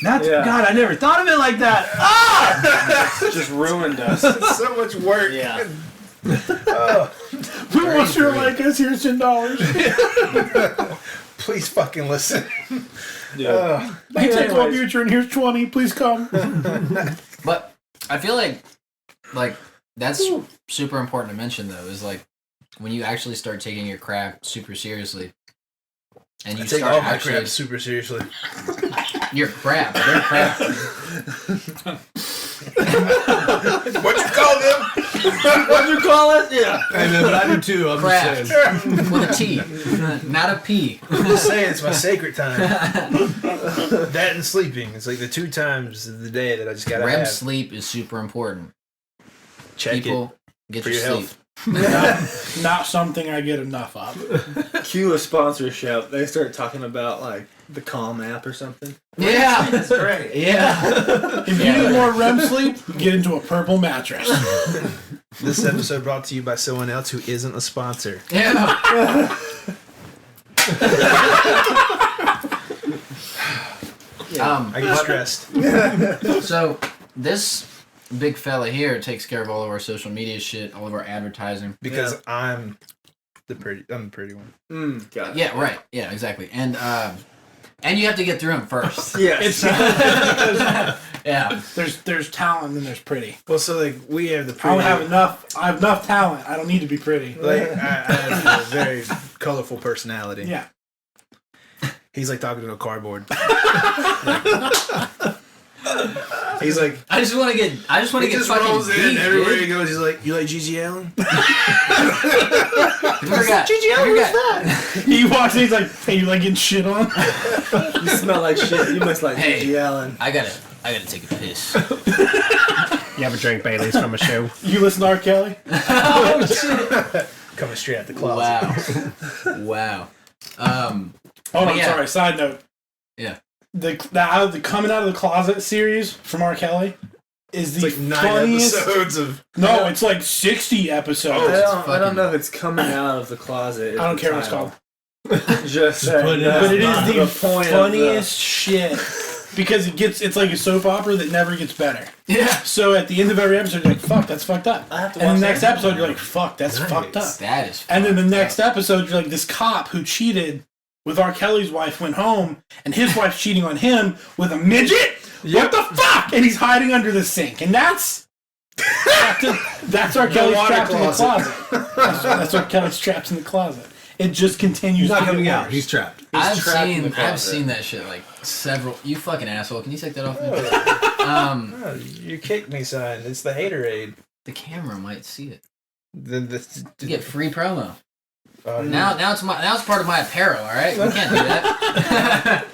That's Yeah. God, I never thought of it like that. It just ruined us. It's so much work. Yeah. Oh, We want you to like us. Here's $10. please fucking listen. Yeah. Oh, Hey, take Anyways. Wellbutrin. Here's 20. Please come. But I feel like that's super important to mention though, is like when you actually start taking your craft super seriously. And you I take start all my actually crap super seriously. your craft, their craft. What you call them? What'd you call it? Yeah. Hey, man, but I do too. I'm Craft. just saying. With a T, not a P. I'm just saying, it's my sacred time. That and sleeping. It's like the 2 times of the day that I just gotta REM have. sleep is super important. Check People, get for your your sleep. Not something I get enough of. Cue a sponsorship. They start talking about like the Calm app or something. Yeah, That's great. yeah. If you need more REM sleep, get into a purple mattress. This episode brought to you by someone else who isn't a sponsor. Yeah. I get stressed. So this big fella here takes care of all of our social media shit, all of our advertising. Because I'm the pretty one. Got it. Yeah, right. Yeah, exactly. And you have to get through them first. Yes. Yeah. There's talent and there's pretty. Well, so like we have the I pretty. don't have enough. I have enough talent. I don't need to be pretty. Like I have a very colorful personality. Yeah. He's like talking to a cardboard. He's like, I just want to get he fucking just rolls in beat, everywhere dude. he goes. He's like, you like Gigi Allen? You forgot. Gigi Allen, what's that? He walks in, he's like, hey, you like getting shit on? You smell like shit. You must like Hey. Gigi Allen. I gotta take a piss. You ever drink Bailey's from a show? You listen to R. Kelly? Oh shit! Coming straight out the closet. Wow. Oh, But I'm yeah. sorry. Side note. Yeah. The Coming Out of the Closet series from R. Kelly is the It's like 9 funniest. episodes of. No, it's like 60 episodes. I don't know if it's coming out of the closet. I don't care what it's called. Just saying. put it That's out. But it not is the point of funniest shit. Because it's like a soap opera that never gets better. Yeah. So at the end of every episode, you're like, fuck, that's fucked up. I have to And watch the next that. episode, you're like, fuck, that's fucked up. That is. And then the next episode, you're like, this cop who cheated with R. Kelly's wife went home, and his wife's cheating on him with a midget? What the fuck? And he's hiding under the sink. And that's That's why Kelly's trapped in the closet. That's why Kelly's trapped in the closet. It just continues. He's not to get coming worse. out. He's trapped. I've trapped in the I've closet. seen that shit like several. You fucking asshole! Can you take that off? Oh, you kicked me, son. It's the haterade. The camera might see it. The You get free promo. Oh, Now it's part of my apparel. All right, we can't do that.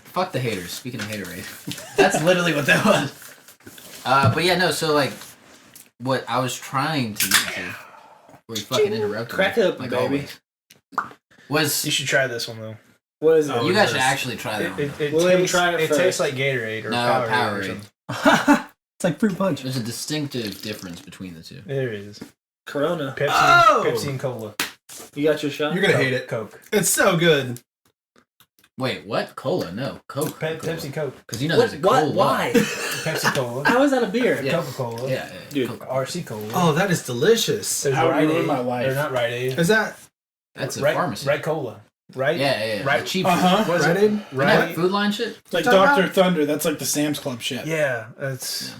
Fuck the haters. Speaking of haterade, that's literally what that was. But yeah, no. So like, what I was trying to get to, where you fucking interrupted Crack me, it up, like baby. always, was you should try this one though. What is it? you guys should actually try that. one. It William, tastes, try it it first. tastes like Gatorade or No, Powerade. Or Powerade. something. It's like fruit punch. There's a distinctive difference between the two. There it is. Corona. Pepsi, Oh! Pepsi and Cola. You got your shot? You're gonna hate it. Coke. It's so good. Wait, what? Cola? No, Coke. Pepsi, Coke. Because you know there's a Cola. Why? Pepsi Cola. How is that a beer? Yeah. Coca-Cola. Yeah, Dude. Coke. RC Cola. Oh, that is delicious. There's How it Rite ruined Aid. my life. They're not Rite Aid. Is that That's a Right, pharmacy. Right Cola. Right? Yeah. Right. The cheap. Uh-huh. Rite Aid? Isn't that Right. Food Line shit. It's like Talk Dr. about- Thunder. That's like the Sam's Club shit. Yeah, that's.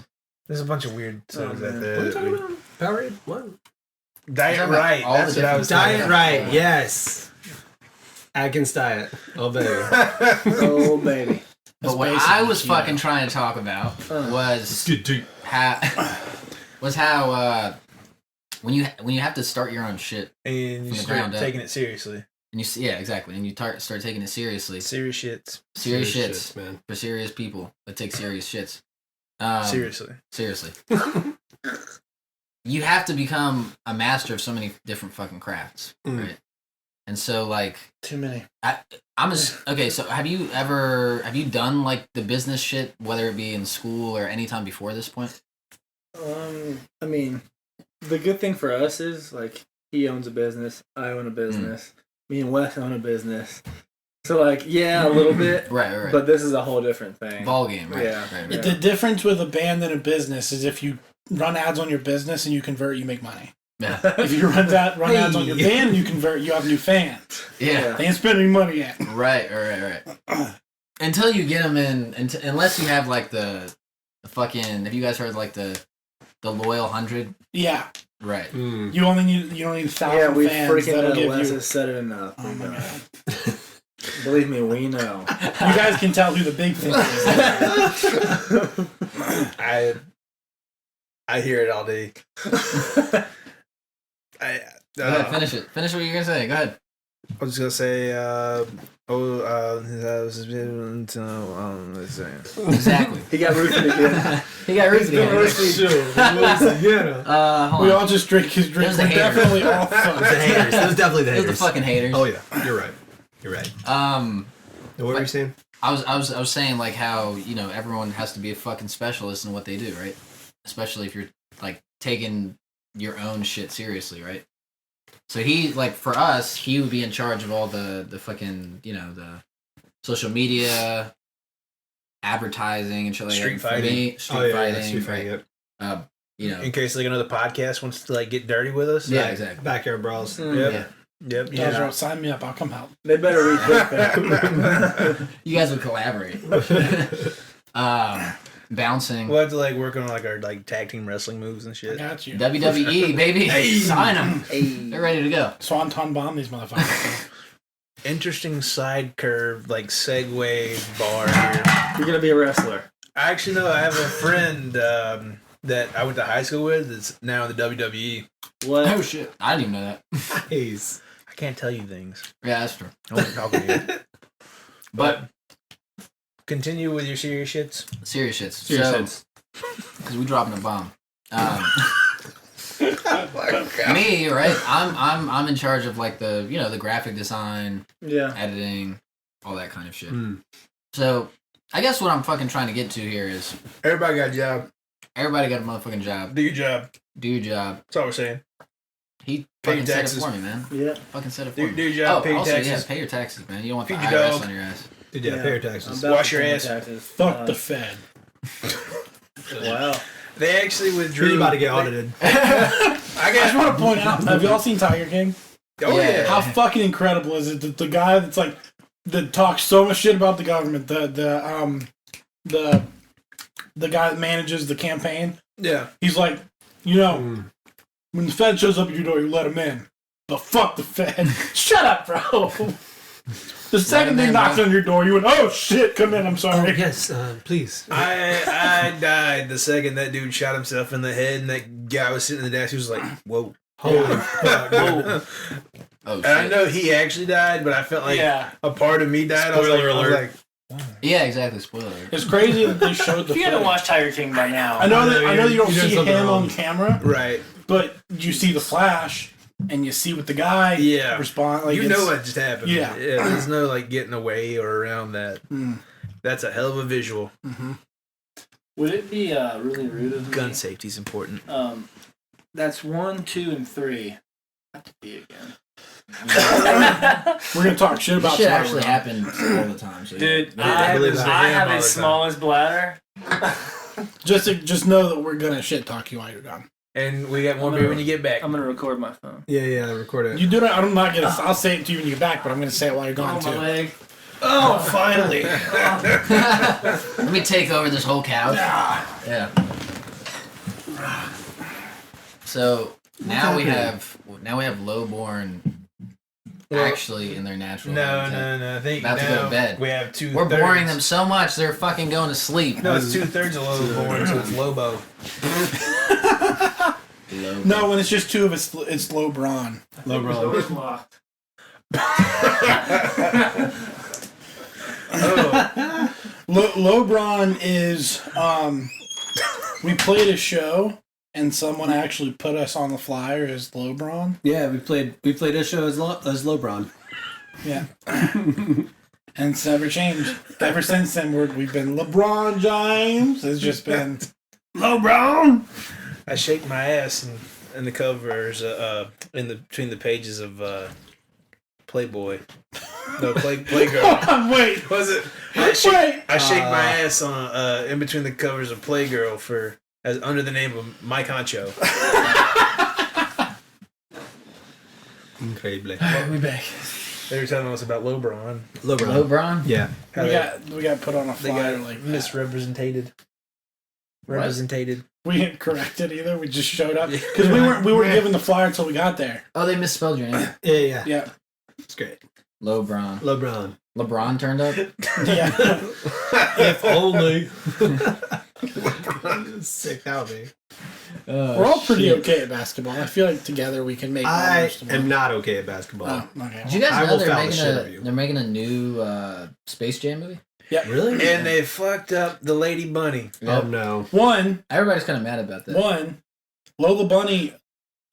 There's a bunch of weird sodas out man. there. What are you talking about? Powerade? What? Diet Talking about Right. all That's the what I was different- talking Diet about. Right, yes. Atkins diet. Oh, baby. Oh, baby. But That's what basically I was keto. fucking trying to talk about was how when you have to start your own shit And From you the start ground up. taking it seriously. and exactly and you start taking it seriously. Serious shits. Serious shits man. for serious people that take serious shits. Seriously. Seriously. You have to become a master of so many different fucking crafts, Mm. right? And so, like, Too many. okay. So, have you done like the business shit, whether it be in school or any time before this point? I mean, the good thing for us is, like, he owns a business, I own a business, me and Wes own a business. So, like, yeah, a little bit, Right. but this is a whole different thing. Ball game, right? Yeah. Right. Yeah. The difference with a band and a business is if you run ads on your business and you convert, you make money. Yeah. If you run ads on your band and you convert, you have new fans. Yeah. They ain't spending money yet. Right. Until you get them in, unless you have like the fucking. Have you guys heard like the Loyal 100? Yeah. Right. Mm. You only need 1,000 Yeah, we fans freaking that'll give Wes you. has said it enough. Oh We my know. god. Believe me, we know. You guys can tell who the big thing is. I hear it all day. Go ahead, finish it. Finish what you're gonna say. Go ahead. I was just gonna say, let's say. Exactly. He got roofed again. He got roofed again. Hold We on. all just drink his drink. There's the We're haters. definitely all The fucked. haters. It was definitely the Those are haters. the fucking haters. Oh, yeah. You're right. You're right. What were you saying? I was saying like how everyone has to be a fucking specialist in what they do, right? Especially if you're like taking your own shit seriously, right? So he like for us, he would be in charge of all the fucking the social media, advertising and shit like Street that. fighting. For me, street Oh, yeah. fighting, Street fighting. right? Yep. In case like another podcast wants to like get dirty with us. Yeah, like, exactly. Backyard brawls. Yep. Yeah. Yep. Guys, Yeah. sign me up. I'll come help. They better rethink that. You guys would collaborate. Bouncing. We'll have to like work on like our like tag team wrestling moves and I shit. got you. WWE, baby. Sign them. They're ready to go. Swanton bomb these motherfuckers. Interesting side curve, like segue bar here. You're gonna be a wrestler. Actually, no, I have a friend that I went to high school with that's now in the WWE. What? Oh shit! I didn't even know that. Nice. I can't tell you things. Yeah, that's true. I wasn't talking to you. But Continue with your serious shits. serious shits. Serious Because we dropping a bomb. Me, right? I'm in charge of like the the graphic design, Yeah. editing, all that kind of shit. Mm. So I guess what I'm fucking trying to get to here is Everybody got a job. everybody got a motherfucking job. Do your job. Do your job. That's all we're saying. He Pay fucking said it taxes. for me, man. Yeah. Fucking said it for Do me. your job. Pay your also, taxes. yeah, pay your taxes, man. You don't want the Feed your IRS dog. on your ass. Did you Yeah. pay your I'm taxes? about Wash to your pay my ass. taxes. Fuck the Fed. Wow. They actually withdrew. You're about to get audited. I I just want to point out, have y'all seen Tiger King? Oh Yeah. yeah. How fucking incredible is it that the guy that's like that talks so much shit about the government, the the guy that manages the campaign. Yeah. He's like, when the Fed shows up at your door, you let him in. But fuck the Fed. Shut up, bro. The second they knocked on your door, you went, oh shit, come in, I'm sorry. Oh, yes, please. I died the second that dude shot himself in the head, and that guy was sitting in the desk. He was like, whoa. Holy fuck. Oh, And I know he actually died, but I felt like a part of me died. Spoiler I was alert. like, yeah, exactly. Spoiler. It's crazy that they showed the If you haven't footage. watched Tiger King by now, I know that you don't you're doing see something him wrong. on camera, right. but you see the flash, and you see what the guy respond. Like You know what just happened. Yeah. There's no like getting away or around that. That's a hell of a visual. would it be really rude of me? Gun safety's important. That's 1, 2, and 3. Have to be again. We're gonna talk shit about Shit tomorrow. actually happens all the time. So Dude, yeah. I believe that. have All the the smallest bladder. Just know that we're gonna shit talk you while you're gone. And we got more beer when you get back. I'm gonna record my phone. Yeah, record it. You do it. I'm not gonna. I'll say it to you when you get back, but I'm gonna say it while you're gone my too. leg. Oh, finally! Let me take over this whole couch. Yeah. So now we have Lowborn actually in their natural habitat. No. I think About to go to bed. we have 2/3. We're boring them so much they're fucking going to sleep. No, it's 2/3 of Lowborn, so it's Lobo. No, when it's just two of us, it's Lowbron. Door's locked. Lowbron is. We played a show, and someone actually put us on the flyer as Lowbron. Yeah, we played a show as Lowbron. Yeah. And it's never changed. Ever since then, we've been LeBron James. It's just been Lowbron. I shake my ass in the covers, between the pages of Playboy. No, Playgirl. Wait. Was it? I shake my ass on in between the covers of Playgirl as under the name of Mike Honcho. Incredibly. We back. They were telling us about Lowbron. Lowbron? Yeah. How We got put on a they flyer got like misrepresented. Represented. we didn't correct it either. We just showed up because we weren't given the flyer until we got there. Oh, they misspelled your name. Yeah. Yeah. It's great. Lowbron. LeBron. LeBron turned up? Yeah. If only. Sick out, man. We're all pretty okay at basketball. I feel like together we can make I most of it. am not okay at basketball. Oh, okay. Did you guys I know will foul the shit out of you. they're making a new Space Jam movie? Yeah. Really? And they fucked up the Lady Bunny. Oh, no. Everybody's kind of mad about that. Lola Bunny,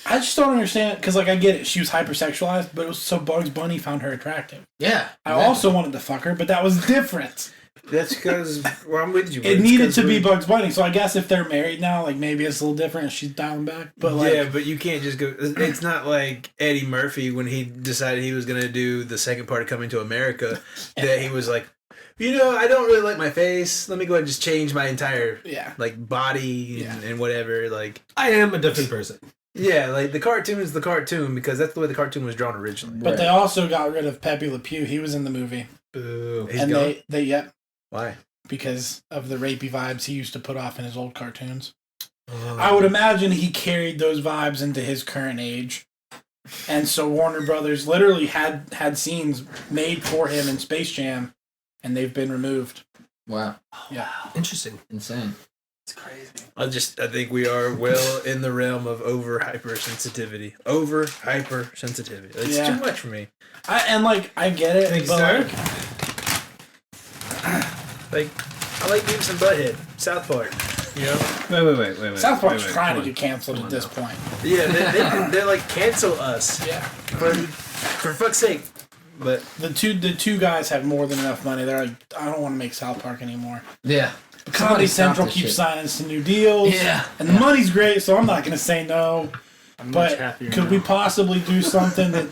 I just don't understand, because, like, I get it, she was hypersexualized, but it was so Bugs Bunny found her attractive. Yeah. I also wanted to fuck her, but that was different. That's because, well, I'm with you. It needed to be Bugs Bunny, so I guess if they're married now, like, maybe it's a little different, she's dialing back, but, like... Yeah, but you can't just go... It's not like Eddie Murphy when he decided he was going to do the second part of Coming to America, that he was like, I don't really like my face. Let me go ahead and just change my entire, body and whatever, like... I am a different person. Yeah, like, the cartoon is the cartoon, because that's the way the cartoon was drawn originally. But they also got rid of Pepe Le Pew. He was in the movie. Boo. He's and gone? they Why? because of the rapey vibes he used to put off in his old cartoons. I would imagine he carried those vibes into his current age. And so Warner Brothers literally had scenes made for him in Space Jam, and they've been removed. Wow. Yeah. Interesting. Insane. It's crazy. I think we are well in the realm of over hypersensitivity. Over hypersensitivity. It's too much for me. I get it, Thanks, but sir. I like Beavis and Butthead. South Park. Wait. South Park's trying to get canceled at this point. Yeah, they're like, cancel us. Yeah. For fuck's sake. But The two guys have more than enough money. They're like, I don't want to make South Park anymore. Yeah. Comedy stop Central this keeps shit. signing us to new deals. Yeah. And the money's great, so I'm not going to say no. I'm much But happier could now. we possibly do something that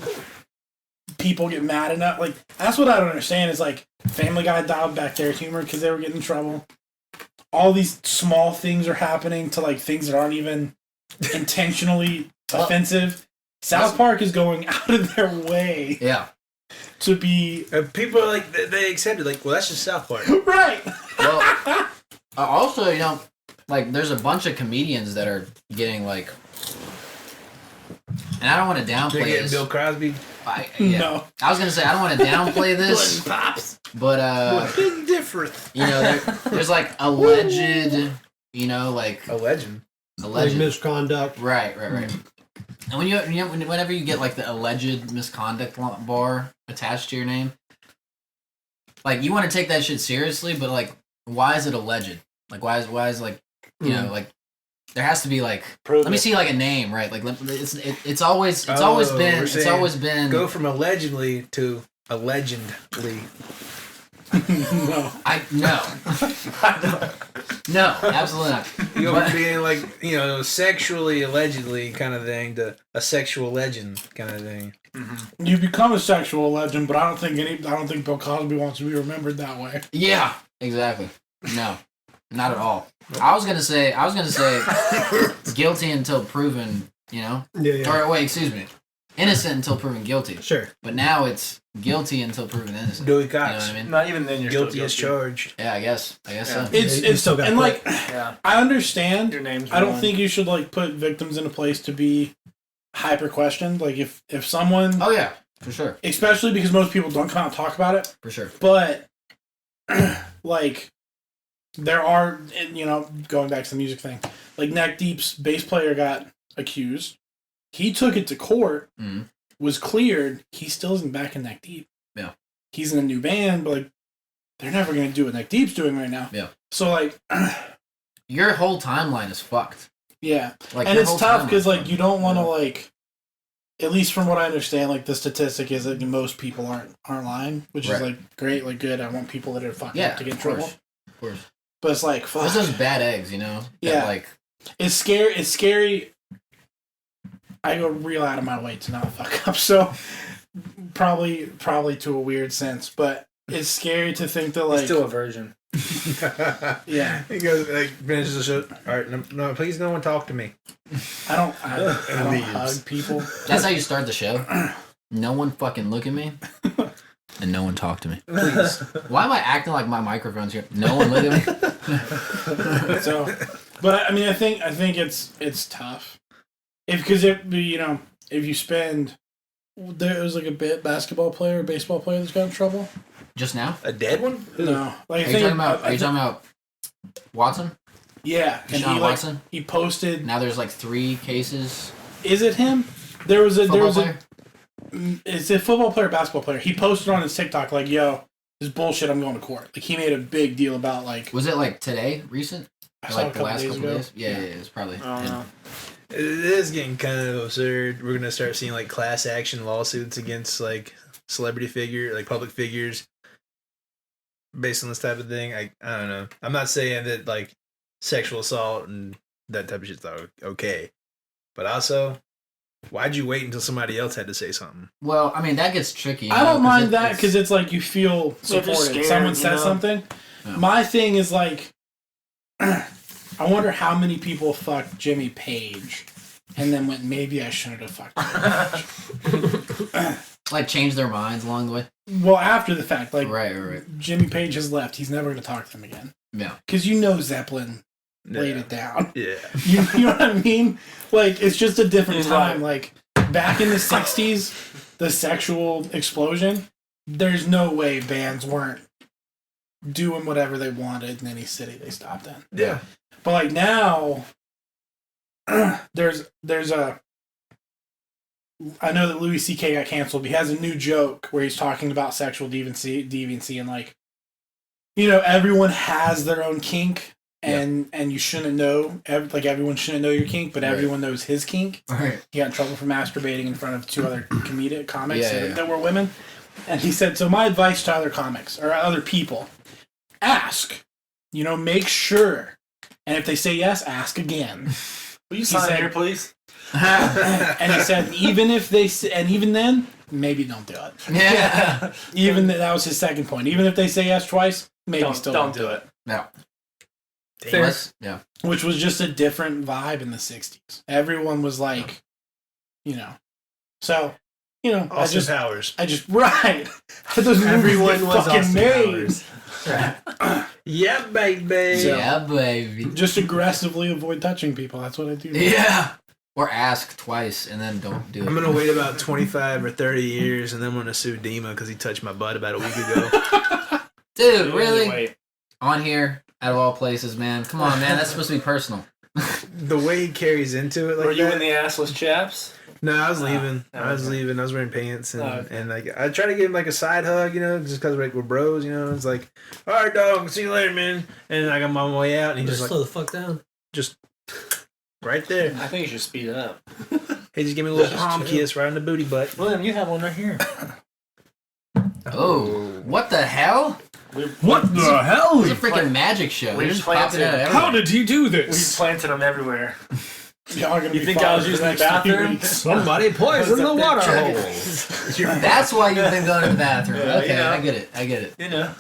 people get mad enough? Like, that's what I don't understand is, like, Family Guy dialed back their humor because they were getting in trouble. All these small things are happening to, like, things that aren't even intentionally offensive. South Park is going out of their way Yeah. to be... people are like, they accept it. Like, well, that's just South Park. Right! Well, Also, you know, like there's a bunch of comedians that are getting like, and I don't want to They're downplay getting this. Bill Cosby. No. I was gonna say I don't want to downplay this, Pops. but Big difference. you know, there's like alleged, you know, like A legend. Like misconduct. right. And whenever you get like the alleged misconduct bar attached to your name, like you want to take that shit seriously, but like, why is it alleged? Like, why is like, you know, like there has to be like, let me see like a name, right? Like it's always been Go from allegedly to allegedly. No. No, absolutely not. You go from being like, you know, sexually allegedly kind of thing to a sexual legend kind of thing. You become a sexual legend, but I don't think Bill Cosby wants to be remembered that way. Yeah, exactly. No, not at all. I was gonna say guilty until proven, you know? Yeah. Or wait, excuse me. Innocent until proven guilty. Sure. But now it's guilty until proven innocent. Dewey You know Cox. what I mean? Not even then you're Guilty still as charged. Yeah, I guess Yeah. so. It's still got and like Yeah. I understand. Your name's I don't ruined. think you should like put victims in a place to be hyper questioned. Like if someone, Oh yeah, for sure, especially because most people don't come out and talk about it, for sure. but like there are, you know, going back to the music thing, like Neck Deep's bass player got accused. He took it to court, Mhm. was cleared. He still isn't back in Neck Deep. Yeah. He's in a new band, but like they're never going to do what Neck Deep's doing right now. Yeah. So like, Your whole timeline is fucked. yeah. Like, And your it's whole tough timeline's because like fucked. you don't want to like, at least from what I understand, like the statistic is that most people aren't lying, which Right. is like great, like good. I want people that are fucking Yeah, up to get in of trouble. course. Of course. But it's like fuck. There's those bad eggs, you know? That, Yeah. like, It's scary. It's scary. I go real out of my way to not fuck up, so probably to a weird sense, but it's scary to think that He's like still a virgin. yeah. He goes like finishes the show. All right, no, please no one talk to me. I don't Leaves. hug people. that's how you start the show. No one fucking look at me. And no one talk to me. Please. Why am I acting like my microphone's here? No one look at me. So, but I mean, I think it's tough. Because if you spend, there was like a baseball player that's got in trouble. Just now? A dead one? No, like Are you talking about Watson? Yeah, and Deshaun he Watson? he posted. Now there's like 3 cases. Is it him? There was a Football it's a football player, basketball player. He posted on his TikTok like, "Yo, this is bullshit. I'm going to court." Like he made a big deal about like. Was it like today, recent? I Or saw it a like the couple last days couple ago. days? Yeah, it's probably. I don't know. It is getting kind of absurd. We're gonna start seeing like class action lawsuits against like public figures, based on this type of thing. I don't know. I'm not saying that like sexual assault and that type of shit's not okay, but also, why'd you wait until somebody else had to say something? Well, I mean that gets tricky. I don't mind that because it's like you feel If you're supported. scared, Someone you says know? something. Yeah. My thing is like, I wonder how many people fucked Jimmy Page, and then went, maybe I shouldn't have fucked Jimmy Page. like change their minds along the way. Well, after the fact, like Right. Jimmy Page has left. He's never going to talk to them again Yeah. because Zeppelin laid it down. Yeah. You know what I mean? Like it's just a different He's time. Like back in the '60s, the sexual explosion. There's no way bands weren't doing whatever they wanted in any city they stopped in. Yeah. But like now, there's a. I know that Louis C.K. got canceled. But he has a new joke where he's talking about sexual deviancy, and like, everyone has their own kink, and you shouldn't know. Everyone shouldn't know your kink, but Right. everyone knows his kink. Right. He got in trouble for masturbating in front of 2 other comics Yeah. that were women, and he said, "So my advice to other comics or other people: ask, make sure, and if they say yes, ask again." Will you sign said- here, please? And he said, even then, maybe don't do it. Yeah. That was his second point. Even if they say yes twice, maybe still don't do it. No. Fair. Yeah. Which was just a different vibe in the '60s. Everyone was like, so, Austin Powers. I just right. Those movies Everyone get was fucking Austin made. Powers. Yeah, baby. Yeah, baby. Just aggressively avoid touching people. That's what I do. Yeah. Or ask twice and then don't do it. I'm gonna wait about 25 or 30 years, and then I'm gonna sue Dima because he touched my butt about a week ago. Dude, really? Wait. On here, out of all places, man. Come on, man. That's supposed to be personal. The way he carries into it, like Were you that. in the assless chaps? No, I was leaving. Oh, I was okay. leaving. I was wearing pants, and, Okay. and like I try to give him like a side hug, just because we're bros, It's like, all right, dog, see you later, man. And like I'm on my way out, and he Just just slow like the fuck down. just right there. I think you should speed up. He just gave me a little palm kiss right on the booty butt. William, you have one right here. Oh, what the hell? What the hell? It's a freaking magic show. we They're just planted- popping out everywhere. How did he do We this? planted them everywhere. Y'all are gonna You be think I fired was for using the next 3 bathroom? weeks. Somebody poisoned the water hole. That's why you've been going to the bathroom. Yeah, Okay, you know. I get it. I get it. You know.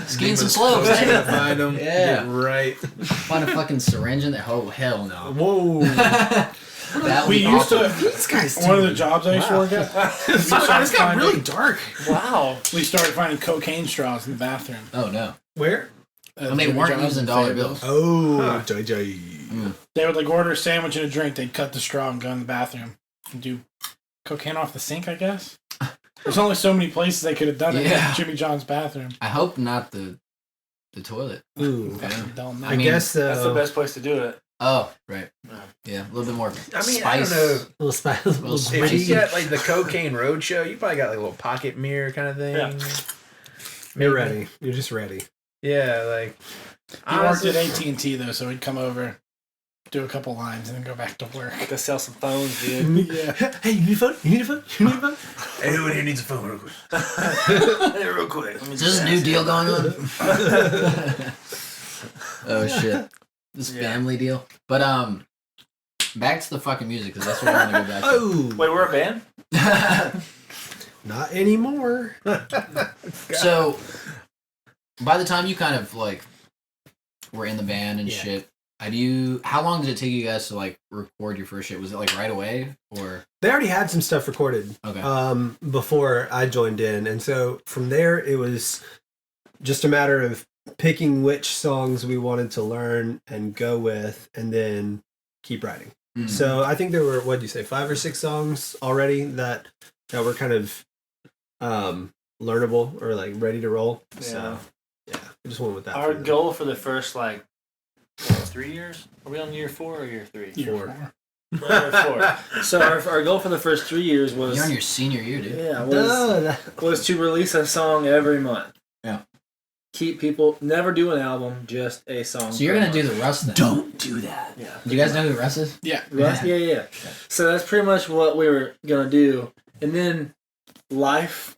Skiing some slopes. Trying to eh? find him. Yeah. Get right. Find a fucking syringe in there. Oh, hell no. Whoa. That would We be used awesome. to. These guys. One of the jobs I used to work at. It's got really dark. Wow. We started finding cocaine straws in the bathroom. Oh, no. Where? I mean, weren't using dollar bills. Oh, JJ. They would like order a sandwich and a drink. They'd cut the straw and go in the bathroom and do cocaine off the sink, I guess. There's only so many places they could have done it Yeah. in Jimmy John's bathroom. I hope not the toilet. Ooh. Yeah. Don't know. I mean, guess That's the best place to do it. Oh, right. Yeah, a little bit more I mean, I spice. don't know. little spice. Little If spicy. you got like the Cocaine Roadshow, you probably got like a little pocket mirror kind of thing. Yeah. You're ready. You're just ready. Yeah, like He worked at AT&T though, so he'd come over, do a couple lines, and then go back to work. Go sell some phones, dude. Yeah. Hey, you need a phone? You need a phone? You need a phone? hey, who in here needs a phone real quick? Hey, real quick. Let me Is this just a new ask deal you. going on? Oh shit. This Yeah. family deal. But back to the fucking music because that's what I want to go back to. Oh, Wait, we're a band? not anymore. So by the time you kind of like were in the band and Yeah. shit, how long did it take you guys to like record your first shit? Was it like right away or They already had some stuff recorded okay? before I joined in, and so from there it was just a matter of picking which songs we wanted to learn and go with, and then keep writing. Mhm. So I think there were, what did you say, 5 or 6 songs already that were kind of learnable or like ready to roll. Yeah. So yeah, I just went with that. Our for them. goal for the first, 3 years? Are we on year 4 or year 3? Year 4. four. We're on year 4. So our goal for the first 3 years was... You're on your senior year, dude. Yeah, Duh, was to release a song every month. Yeah. Keep people... Never do an album, just a song. So you're per gonna do month. the Russ then? don't do that. Yeah. Do you guys know who Russ is? Yeah. Right? Yeah. So that's pretty much what we were gonna do, and then life,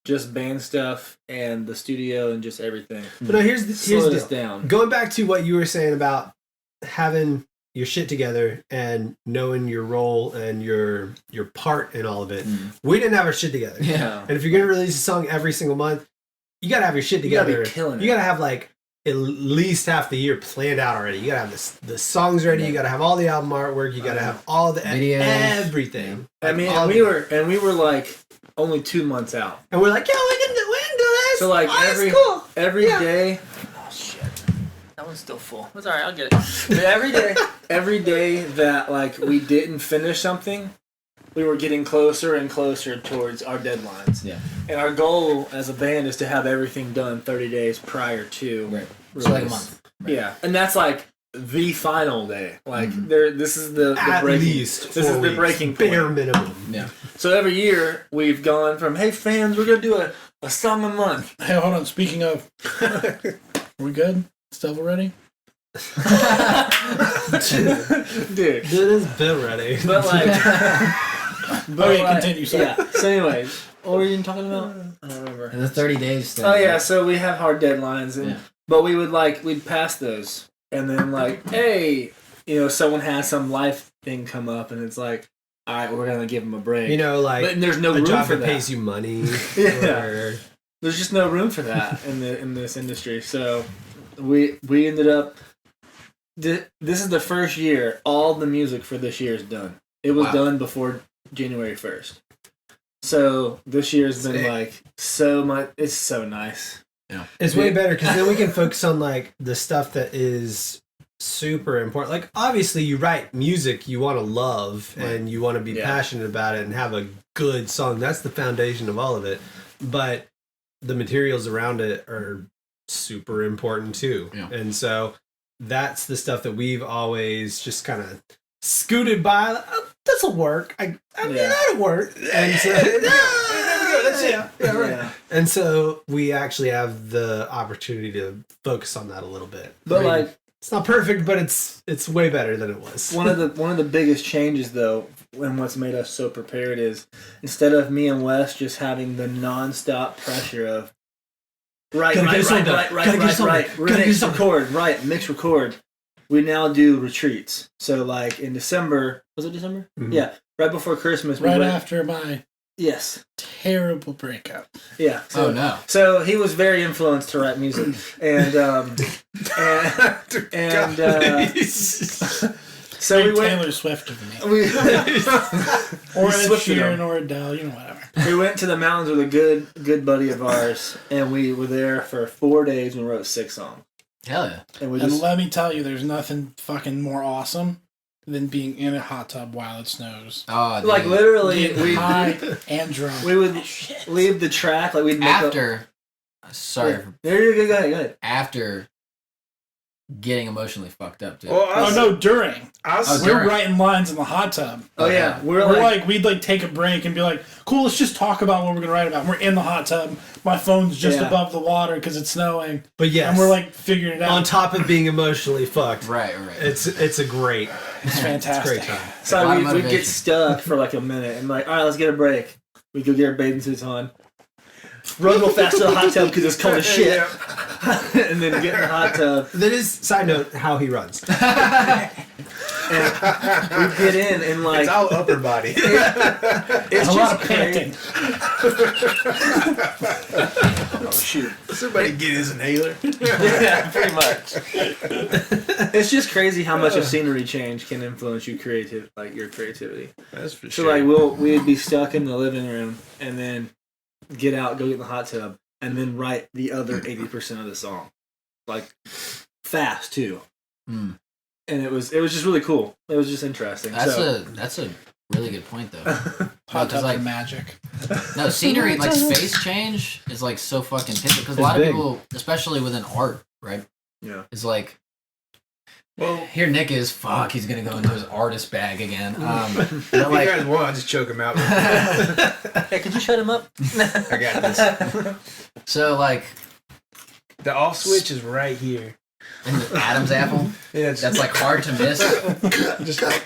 just band stuff, and the studio, and just everything. But no, here's the Slowed us deal. down. Going back to what you were saying about having your shit together and knowing your role and your part in all of it. Mm. We didn't have our shit together. Yeah. And if you're gonna release a song every single month, you gotta have your shit You gotta together. be killing it. You gotta have like at least half the year planned out already. You gotta have the songs ready. You gotta have all the album artwork. You gotta have all the Videos. everything. I mean, All and of we it. were like only 2 months out. And we're like, yo, we can do this. So like Oh, that's every cool. every Yeah. day. Oh shit. That one's still full. It's alright, I'll get it. But every day that like we didn't finish something, we were getting closer and closer towards our deadlines. Yeah. And our goal as a band is to have everything done 30 days prior to Right. release. So like a month. Yeah. And that's like the final day. Like Mhm. this is the At breaking least this 4 is the weeks, breaking point. bare minimum. Yeah. So every year we've gone from, hey fans, we're gonna do a song a month. Hey, hold on. Speaking of, are we good? Stuff ready? Dude. It is been ready. But like Okay, continue, sorry. Yeah. So anyways, what were you even talking about? I don't remember. And the 30 days thing. Oh yeah, so we have hard deadlines, and Yeah. but we'd pass those, and then like, hey, someone has some life thing come up, and it's like, all right, we're gonna give them a break. You know, like but there's no a room job for that that. pays you money. Yeah. Or, There's just no room for that in this industry. So we ended up. This is the first year all the music for this year is done. It was Wow. done before January 1st. So this year's been Sick. like so much. It's so nice. It's way better because then we can focus on like the stuff that is super important. Like obviously you write music you want to love and you want to be passionate about it and have a good song. That's the foundation of all of it. But the materials around it are super important too. Yeah. And so that's the stuff that we've always just kind of scooted by. Like, oh, this'll work. I mean, that'll work. And so, that's it. Yeah, right. Yeah. And so we actually have the opportunity to focus on that a little bit. But like, it's not perfect, but it's way better than it was. One of the biggest changes though, and what's made us so prepared is instead of me and Wes just having the nonstop pressure of right, mix, record. We now do retreats. So like in December, was it December? Mm-hmm. Yeah, right before Christmas. Right after my terrible breakup. Yeah. So, no. So he was very influenced to write music, and so we went Taylor Swift of me, or Ed Sheeran or Adele, whatever. We went to the mountains with a good buddy of ours, and we were there for 4 days and wrote 6 songs. Hell yeah! And let me tell you, there's nothing fucking more awesome than being in a hot tub while it snows. Oh, dude. Like literally, we high and drunk. We would leave the track like we'd make after. Sorry. Yeah. There you go. Go ahead. After getting emotionally fucked up, dude. Well, during. We're writing lines in the hot tub. Oh yeah, we'd like take a break and be like, cool, let's just talk about what we're gonna write about. And we're in the hot tub. My phone's just above the water because it's snowing. But yes, and we're like figuring it out. On top of being emotionally fucked. Right. It's a great. It's fantastic. It's a great time. So we'd get stuck for like a minute and like, all right, let's get a break. We go get our bathing suits on. Run real fast to the hot tub because it's cold as shit. And then get in the hot tub. That is, side note, how he runs. And we get in and like... It's all upper body. It's a lot of panting. Oh, shoot. Somebody get his inhaler. Yeah, pretty much. It's just crazy how much a scenery change can influence your creativity. That's for so sure. So like we'd be stuck in the living room and then get out, go get in the hot tub, and then write the other 80% of the song, like fast too. And it was just really cool. It was just interesting. That's a really good point though. Hot tub's like magic. No, scenery like space change is like so fucking typical because a lot of people, especially within art, right? Yeah, is like. Well, here Nick is. Fuck, he's gonna go into his artist bag again. If you guys want, I'll just choke him out. Hey, could you shut him up? I got this. So, like... The off switch is right here. In the Adam's apple? Yeah, that's, like, hard to miss. Just like...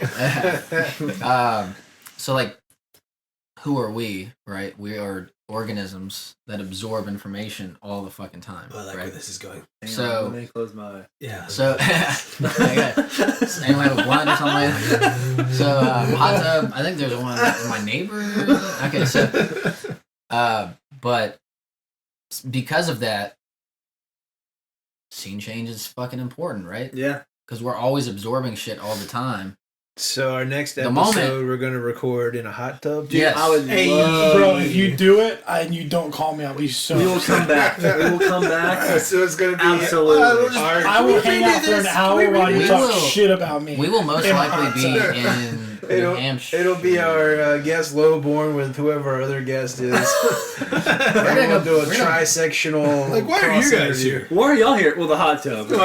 So, like, who are we, right? We are organisms that absorb information all the fucking time. I like where this is going. So, let me close my eyes. Yeah. So, anyone have a blunt or something? So, hot tub. I think there's one in my neighbor. Okay, so, but because of that, scene change is fucking important, right? Yeah. Because we're always absorbing shit all the time. So our next episode, we're going to record in a hot tub? Dude, yes. I would love... Bro, if you do it and you don't call me, I'll be so... We will come back. So it's going to be... Absolutely. I will hang out for an hour while you talk shit about me. We will most likely be in New Hampshire. It'll be our guest Lowborn with whoever our other guest is. We're going to do a trisectional... Like, why are you guys here? Why are y'all here? Well, the hot tub. We're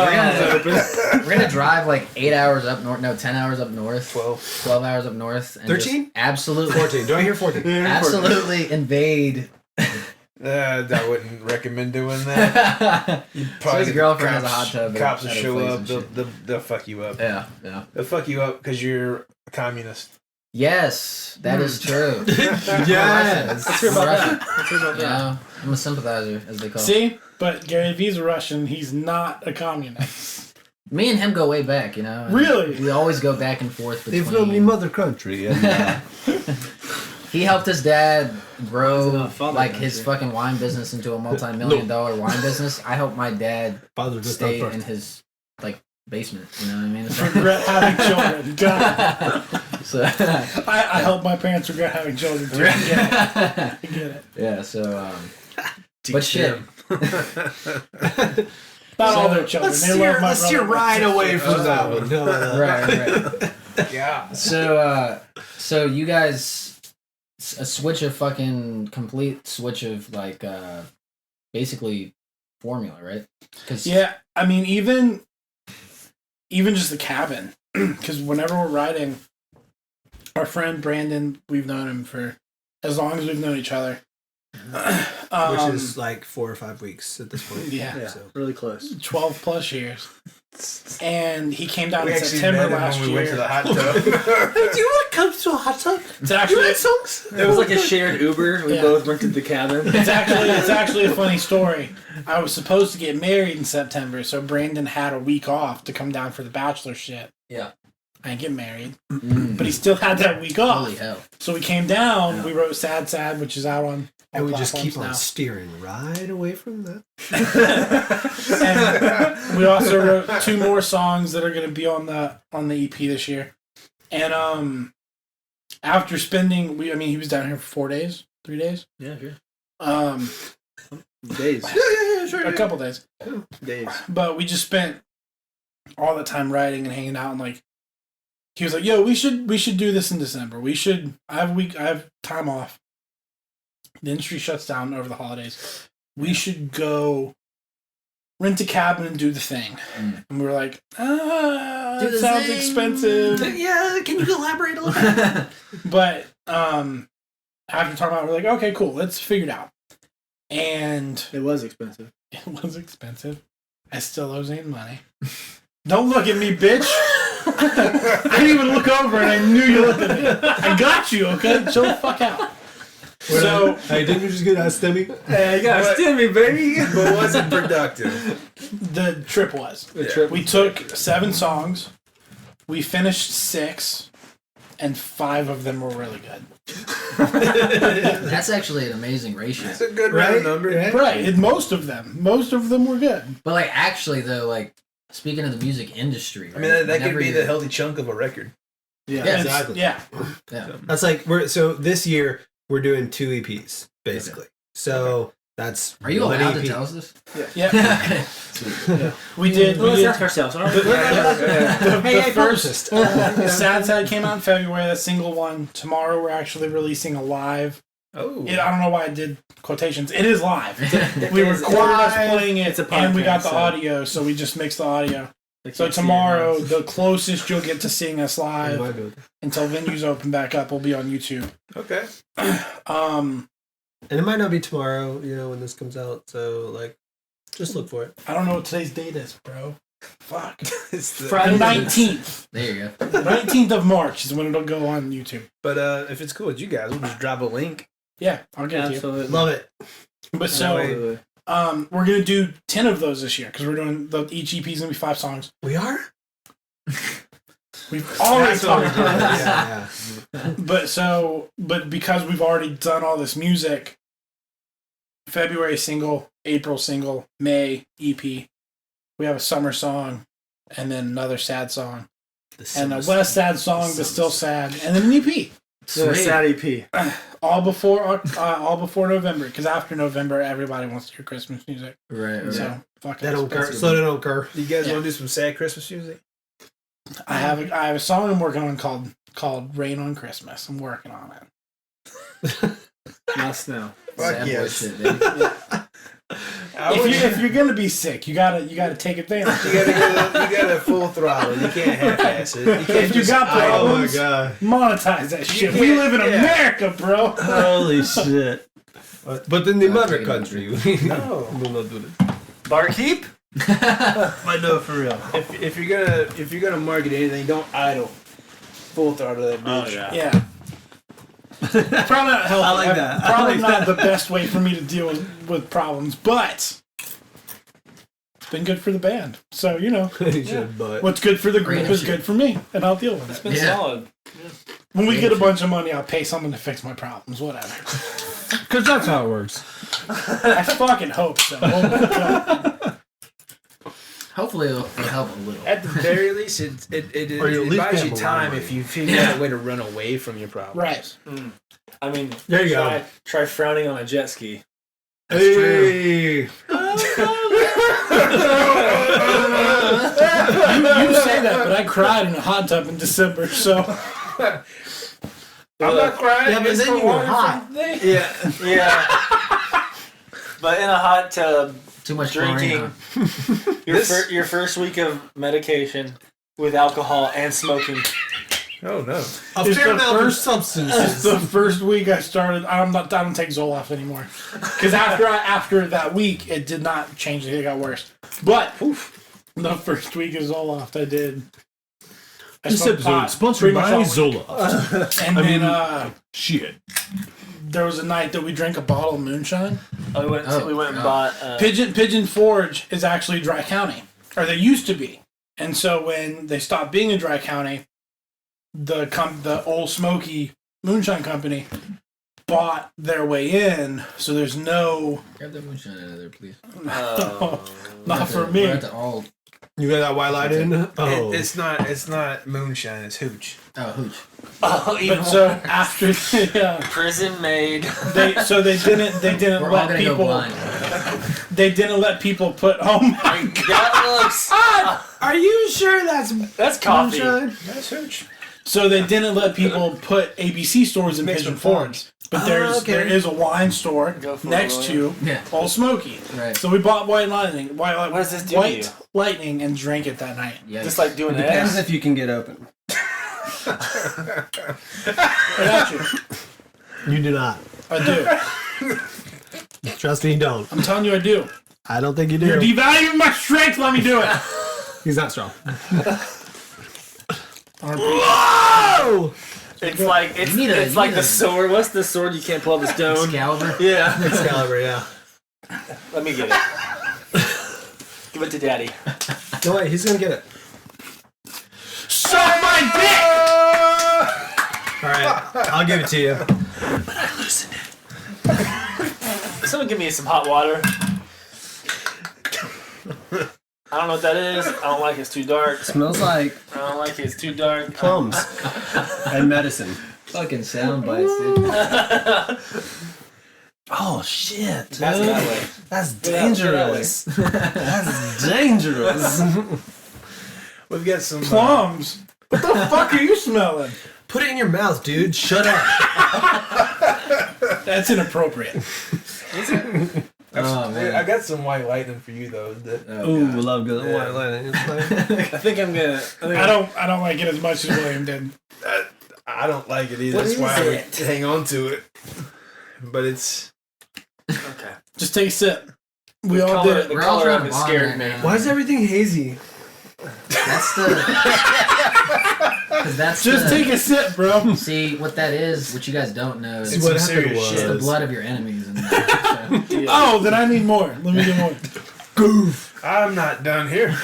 going to drive like 8 hours up north. No, 10 hours up north. 12 hours up north. And 13? Absolutely. 14. Do I hear 14? Absolutely invade. I wouldn't recommend doing that. So his girlfriend has a hot tub. Cops will show up. They'll fuck you up. Yeah. They'll fuck you up because you're a communist. Yes, that is true. Yes. Let's hear about that. Yeah, I'm a sympathizer, as they call it. See? But Gary V's a Russian. He's not a communist. Me and him go way back, you know. Really? We always go back and forth between... They're from the mother country. And, he helped his dad grow like his fucking wine business into a multi-million-dollar wine business. I helped my dad stay in his like basement. You know what I mean? Regret having children. God. So I helped my parents regret having children too. I get it. Yeah. So, but shit. Not all their children. Let's They love my steer brother. right away from that one. No. Right. Yeah. So you guys, a switch of fucking complete switch of like basically formula, right? Cause Yeah, I mean, even just the cabin, because whenever we're riding, our friend Brandon, we've known him for as long as we've known each other. Which is like 4 or 5 weeks at this point. Yeah. So. Really close. 12 plus years. And he came down We in actually September met him last when we year. went to the hot tub. Do you want to come to a hot tub? It's actually songs? It was like a shared Uber. We Yeah. both rented the cabin. it's actually a funny story. I was supposed to get married in September, so Brandon had a week off to come down for the bachelor shit. Yeah. I didn't get married, but he still had that week off. Holy hell. So we came down. We wrote "Sad Sad," which is out on. all And we just keep platforms on now. steering right away from that. And we also wrote 2 more songs that are going to be on the EP this year. And after spending, he was down here for 3 days. Yeah, sure. Days, Yeah, sure. a couple days. Days. But we just spent all the time writing and hanging out, and like he was like, "Yo, we should do this in December. I have time off. The industry shuts down over the holidays. We should go rent a cabin and do the thing." And we were like, Do it the sounds thing. expensive. Yeah, can you elaborate a little bit? But after talking about it, we're like, okay, cool, let's figure it out. And It was expensive. it was expensive. I still owe Zane money. Don't look at me, bitch. I didn't even look over and I knew you looked at me. I got you, okay? Chill the fuck out. So, Hey, didn't you just get asked me? Hey, you gotta steal me, baby. But was it productive? the trip was. The trip. We took 7 songs. We finished 6. And 5 of them were really good. That's actually an amazing ratio. That's a good round number. Yeah. Right. And most of them were good. But like actually though, like speaking of the music industry, I mean, that could be the healthy chunk of a record. Yeah. Yeah. Exactly. Yeah. That's like so this year we're doing 2 EPs basically. So that's Are you one allowed EP. to tell us this? Yeah. Okay. We did. Well, let's ask ourselves. Aren't we? The first Sad Sad came out in February. That single one. Tomorrow we're actually releasing a live. Oh. I don't know why I did quotations. It is live. It We is recorded us live. playing it, It's a and we got podcast, the so- audio, so we just mixed the audio. They So can't see tomorrow, it. the closest you'll get to seeing us live until venues open back up will be on YouTube. Okay. And it might not be tomorrow, when this comes out. So like, just look for it. I don't know what today's date is, bro. Fuck. It's the- Friday 19th. There you go. 19th of March is when it'll go on YouTube. But if it's cool with you guys, we'll just drop a link. Yeah, I'll get it to you. Absolutely. Love it. But so, Absolutely. we're gonna do 10 of those this year because we're doing each EP is gonna be 5 songs. We are? We've already talked about this. Yeah. But because we've already done all this music, February single, April single, May EP, we have a summer song, and then another sad song, and a less sad song but still sad, and then an EP. So a sad EP. All before November, because after November, everybody wants to hear Christmas music. Right. So fuck That it. don't occur. So that don't occur. You guys Yeah. want to do some sad Christmas music? I have a song I'm working on called "Rain on Christmas." I'm working on it. Not snow. Fuck Sad yes. boy shit, baby. If you're gonna be sick, you gotta take advantage. You gotta full throttle. You can't half-ass it. You can't If you just got idle. problems, god. monetize that shit. can't- We live in yeah. America, bro. Holy shit. But in the mother pretty country, we No. will not do that. Barkeep? I know for real. If you're gonna market anything, don't idle. Full throttle that bitch. Yeah. Probably not healthy. I like that. I Probably like not the best way for me to deal with problems, but it's been good for the band. So You should, but what's good for the group Great is shit. good for me, and I'll deal with it. Been Yeah. solid. When we get a bunch of money, I'll pay someone to fix my problems. Whatever. Because that's how it works. I fucking hope so. Hopefully it'll help a little. At the very least, it Or you at least buys you gamble time on if you figure out a way to run away from your problem. Right. I mean, There you go. try frowning on a jet ski. Hey. You say that, but I cried in a hot tub in December, so. I'm not crying. Yeah, but it's then for you were water hot. from the thing. Yeah. But in a hot tub, Too much drinking chlorine, your first week of medication with alcohol and smoking. Oh no. A It's fair the amount of first- substances. It's the first week I started. I don't take Zoloft anymore because after that week, it did not change. It got worse. But the first week of Zoloft, I did. I This smoked episode pot is sponsored pretty by much all week. Zola. And I then mean, shit. there was a night that we drank a bottle of moonshine. We went and bought. Pigeon Forge is actually Dry County, or they used to be. And so when they stopped being a Dry County, the Old Smoky Moonshine Company bought their way in. So there's no Grab that moonshine out of there, please. not for me. We're at the all. You got that white light in? Oh. It's not moonshine. It's hooch. Oh, hooch. Even But so after prison made. they didn't We're all let gonna go people blind. they didn't let people put That looks. Are you sure that's That's coffee. Moonshine? that's hooch? So they didn't let people put ABC stores in Mixed Pigeon with Forge. But there is a wine store Go for it, next to Yeah. Old Smoky. Right. So we bought White Lightning. What does this do to White you? Lightning and drank it that night. Yeah. Just like doing Depends that. if you can get open. I got you. You do not. I do. Trust me, you don't. I'm telling you, I do. I don't think you do. You're devaluing my strength. Let me do it. He's not strong. Whoa! It's like You need a- the sword. What's the sword you can't pull out the stone? Excalibur. Yeah. Excalibur, yeah. Let me get it. Give it to Daddy. No, wait, he's gonna get it. Suck my dick! Alright, I'll give it to you. Someone give me some hot water. I don't know what that is. I don't like it. It's too dark. Smells like I don't like it. It's too dark. plums and medicine. Fucking sound bites, dude. Oh shit, dude. That's that way. That's dangerous. That's dangerous. We've got some Plums. What the fuck are you smelling? Put it in your mouth, dude. Shut up. That's inappropriate. Oh, man. I got some white lightning for you though. Oh, Ooh, God. love good white lightning. I think I'm gonna. I don't like it as much as William did. I don't like it either. What That's is why it? I hang on to it. But it's Okay. Just take a sip. We all did it. The We're all color trying of to it bond scared right me. now. Why is everything hazy? That's the. 'Cause that's Just the, take a sip, bro. See what that is. What you guys don't know is It's it's what What happened serious shit. the was blood of your enemies. In there, so. Oh, then I need more. Let me get more. I'm not done here.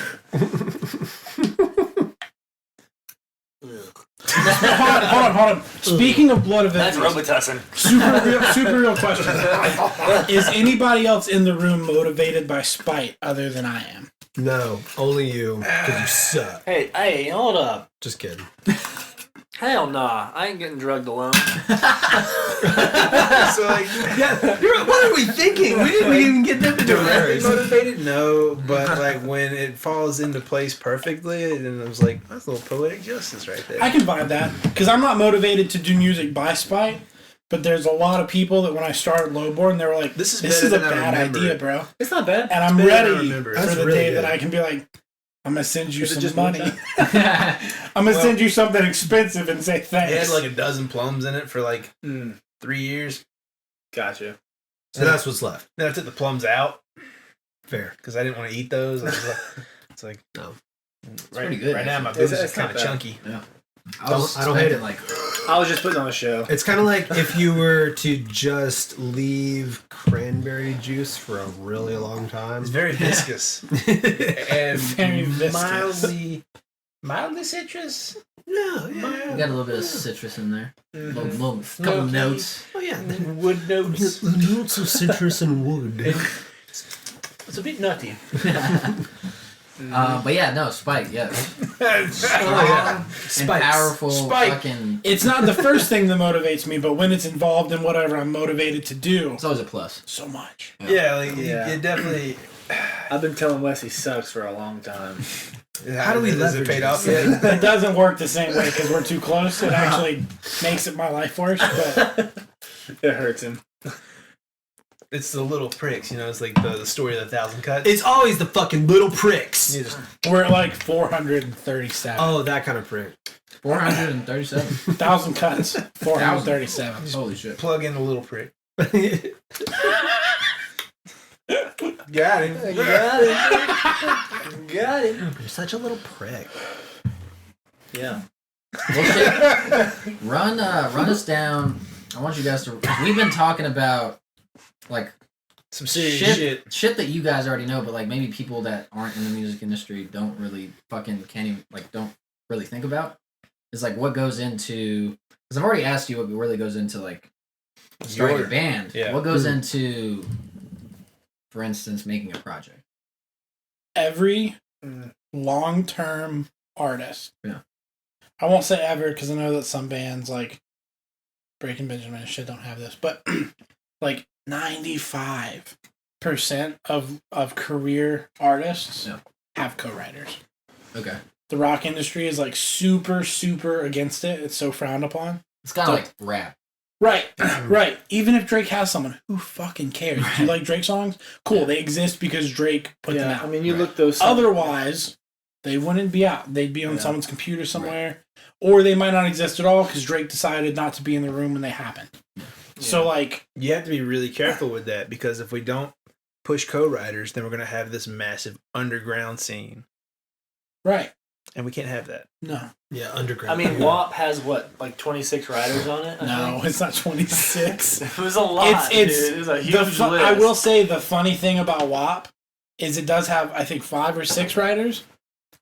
Hold on. Speaking of blood of That's enemies, Robitussin. super real question. Is anybody else in the room motivated by spite other than I am? No, only you, because you suck. Hey, hold up. Just kidding. Hell nah. I ain't getting drugged alone. So like, What are we thinking? We didn't even get them to do directly it. motivated? No, but like when it falls into place perfectly, and I was like, that's a little poetic justice right there. I can vibe that because I'm not motivated to do music by spite. But there's a lot of people that when I started Lowborn, they were like, This is "This better is a than I bad remember idea, it." bro." It's not bad. And I'm better than I ready remember it. for That's the really day good. that I can be like, "I'm gonna send you Is it some just money. moonshine? I'm gonna send you something expensive and say It thanks." had like a dozen plums in it for like 3 years. Gotcha. So that's what's left. Then I took the plums out Fair. because I didn't want to eat those. I was like, it's like, No. pretty good, Right now, my actually. booze is It's not kind of bad. chunky. I was I don't hate expecting, it. Like, I was just putting on a show. It's kind of like if you were to just leave cranberry juice for a really long time. It's very viscous and Very viscous. mildly citrus. No, we yeah. got a little bit of citrus in there. Mm-hmm. Little couple notes. Oh, yeah. Wood notes. The notes of citrus and wood. It's a bit nutty. But yeah, no, Spike, yes. yeah. And powerful Spike. fucking... It's not the first thing that motivates me, but when it's involved in whatever I'm motivated to do, It's always a plus. so much. Yeah, like Yeah. it definitely. I've been telling Wes he sucks for a long time. How do we leverage it off yet? It doesn't work the same way because we're too close. It actually makes it my life worse. But It hurts him. It's the little pricks, you know. It's like the story of the 1,000 cuts. It's always the fucking little pricks. You just- we're at like 437. Oh, that kind of prick. 437. 1,000 cuts. 437. Holy shit. plug in the little prick. Got him. Got it. You're such a little prick. Yeah. Well, shit. Run us down. I want you guys to... 'cause we've been talking about, like, Some serious shit. shit that you guys already know, but, like, maybe people that aren't in the music industry don't really fucking... can't even... like, don't really think about. It's, like, what goes into... Because I've already asked you what really goes into, like, starting a band. Yeah. What goes into, for instance, making a project? Every long-term artist. Yeah. I won't say ever because I know that some bands like Breaking Benjamin and shit don't have this, but like 95% of career artists Yeah. have co-writers. Okay. The rock industry is like super, super against it. It's so frowned upon. It's kind of like rap. Right, right. Even if Drake has someone, who fucking cares? Do you like Drake songs? Cool, they exist because Drake put them out. I mean, you Right. look those. Otherwise, they wouldn't be out. They'd be on someone's computer somewhere, or they might not exist at all because Drake decided not to be in the room when they happened. So, like, You have to be really careful with that because if we don't push co-writers, then we're gonna have this massive underground scene, right? and we can't have that. No, Yeah, underground. I mean, WAP has what, like 26 writers on it? I no, think? it's not 26. It was a lot. It's dude. It was a the huge list. I will say the funny thing about WAP is it does have, I think, 5 or 6 writers,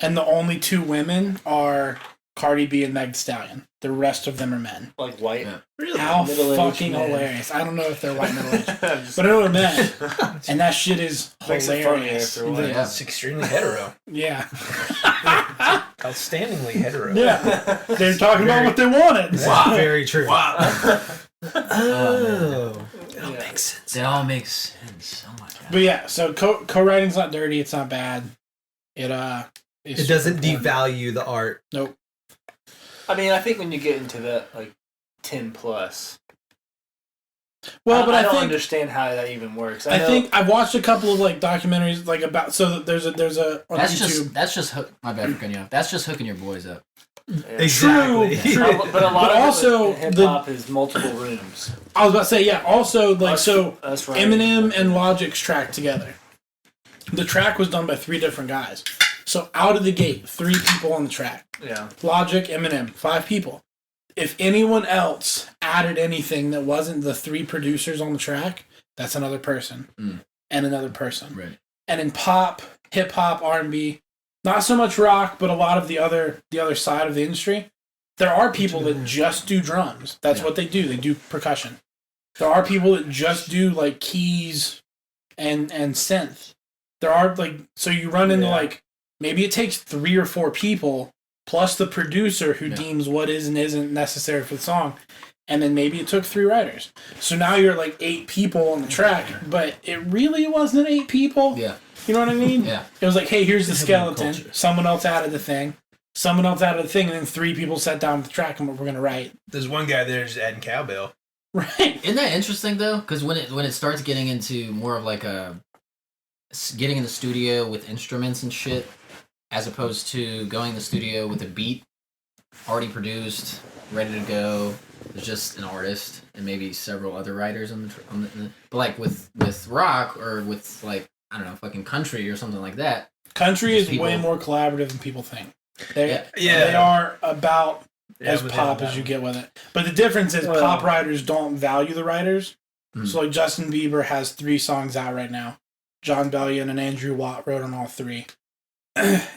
and the only 2 women are Cardi B and Meg Thee Stallion. The rest of them are men. like white. Yeah. Really? How Middle-aged fucking men. hilarious! I don't know if they're white middle aged, Just but I know they're men, and that shit is makes it funny hilarious. after a while. Yeah. It's extremely hetero. Yeah, Outstandingly hetero. yeah. They're talking about what they wanted. That's very true. Oh, It all makes sense. it all makes sense. Oh my god. But yeah, so co-writing's not dirty. It's not bad. It is It doesn't super important. devalue the art. Nope. I mean, I think when you get into that, like 10 plus. Well, but I I don't think understand how that even works. I know- think I've watched a couple of like documentaries like about there's a on That's YouTube. that's just my bad for cutting you off. That's just hooking your boys up. Yeah. Exactly. But a lot But of also hip hop is multiple rooms. I was about to say yeah. Also like Us- so us writers. Eminem and Logic's track together. The track was done by 3 different guys. So out of the gate, 3 people on the track. Yeah. Logic, Eminem, 5 people. If anyone else added anything that wasn't the 3 producers on the track, that's another person. Mm. And another person. Right. And in pop, hip hop, R&B, not so much rock, but a lot of the other side of the industry, there are people that just do drums. That's what they do. They do percussion. There are people that just do like keys and synth. There are like so you run into like maybe it takes 3 or 4 people plus the producer who deems what is and isn't necessary for the song. And then maybe it took 3 writers. So now you're like 8 people on the track, but it really wasn't 8 people. Yeah. You know what I mean? Yeah. It was like, hey, here's the skeleton. culture. Someone else added the thing. Someone else added the thing, and then 3 people sat down with the track and what we're gonna write. There's one guy there just adding cowbell. Right. Isn't that interesting though? Because when it starts getting into more of like getting in the studio with instruments and shit, as opposed to going in the studio with a beat already produced, ready to go. There's just an artist and maybe several other writers on the but like with rock or with like I don't know fucking country or something like that. Country is People- way more collaborative than people think. They Yeah. are about Yeah, as without pop that as you one. get with it. But the difference is Well- pop writers don't value the writers. Mm. So like Justin Bieber has 3 songs out right now. John Bellion and Andrew Watt wrote on all 3.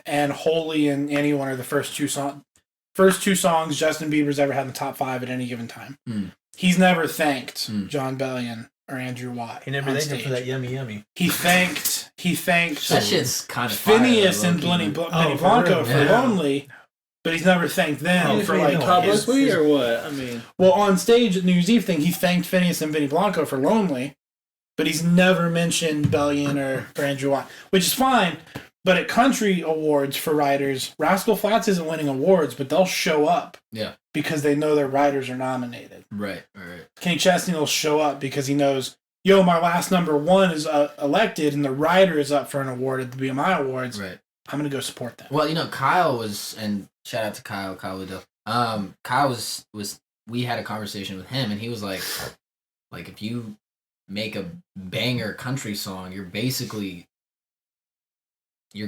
And Holy and Anyone are the first 2 songs. First 2 songs Justin Bieber's ever had in the top 5 at any given time. Mm. He's never thanked Mm. John Bellion or Andrew Watt. He never on thanked him stage. for that yummy. He thanked That shit's kind of Phineas and Benny Blanco for Yeah. Lonely, but he's never thanked them for like publicly or what? I mean, well, on stage at New Year's Eve thing, he thanked Phineas and Benny Blanco for Lonely, but he's never mentioned Bellion or Andrew Watt, which is fine. But at country awards for writers, Rascal Flatts isn't winning awards, but they'll show up. Yeah. Because they know their writers are nominated. Right. Kenny Chesney will show up because he knows, yo, my last number one is elected and the writer is up for an award at the BMI Awards. Right. I'm going to go support them. Well, Kyle was, and shout out to Kyle Liddell. Kyle was, we had a conversation with him and he was like if you make a banger country song, you're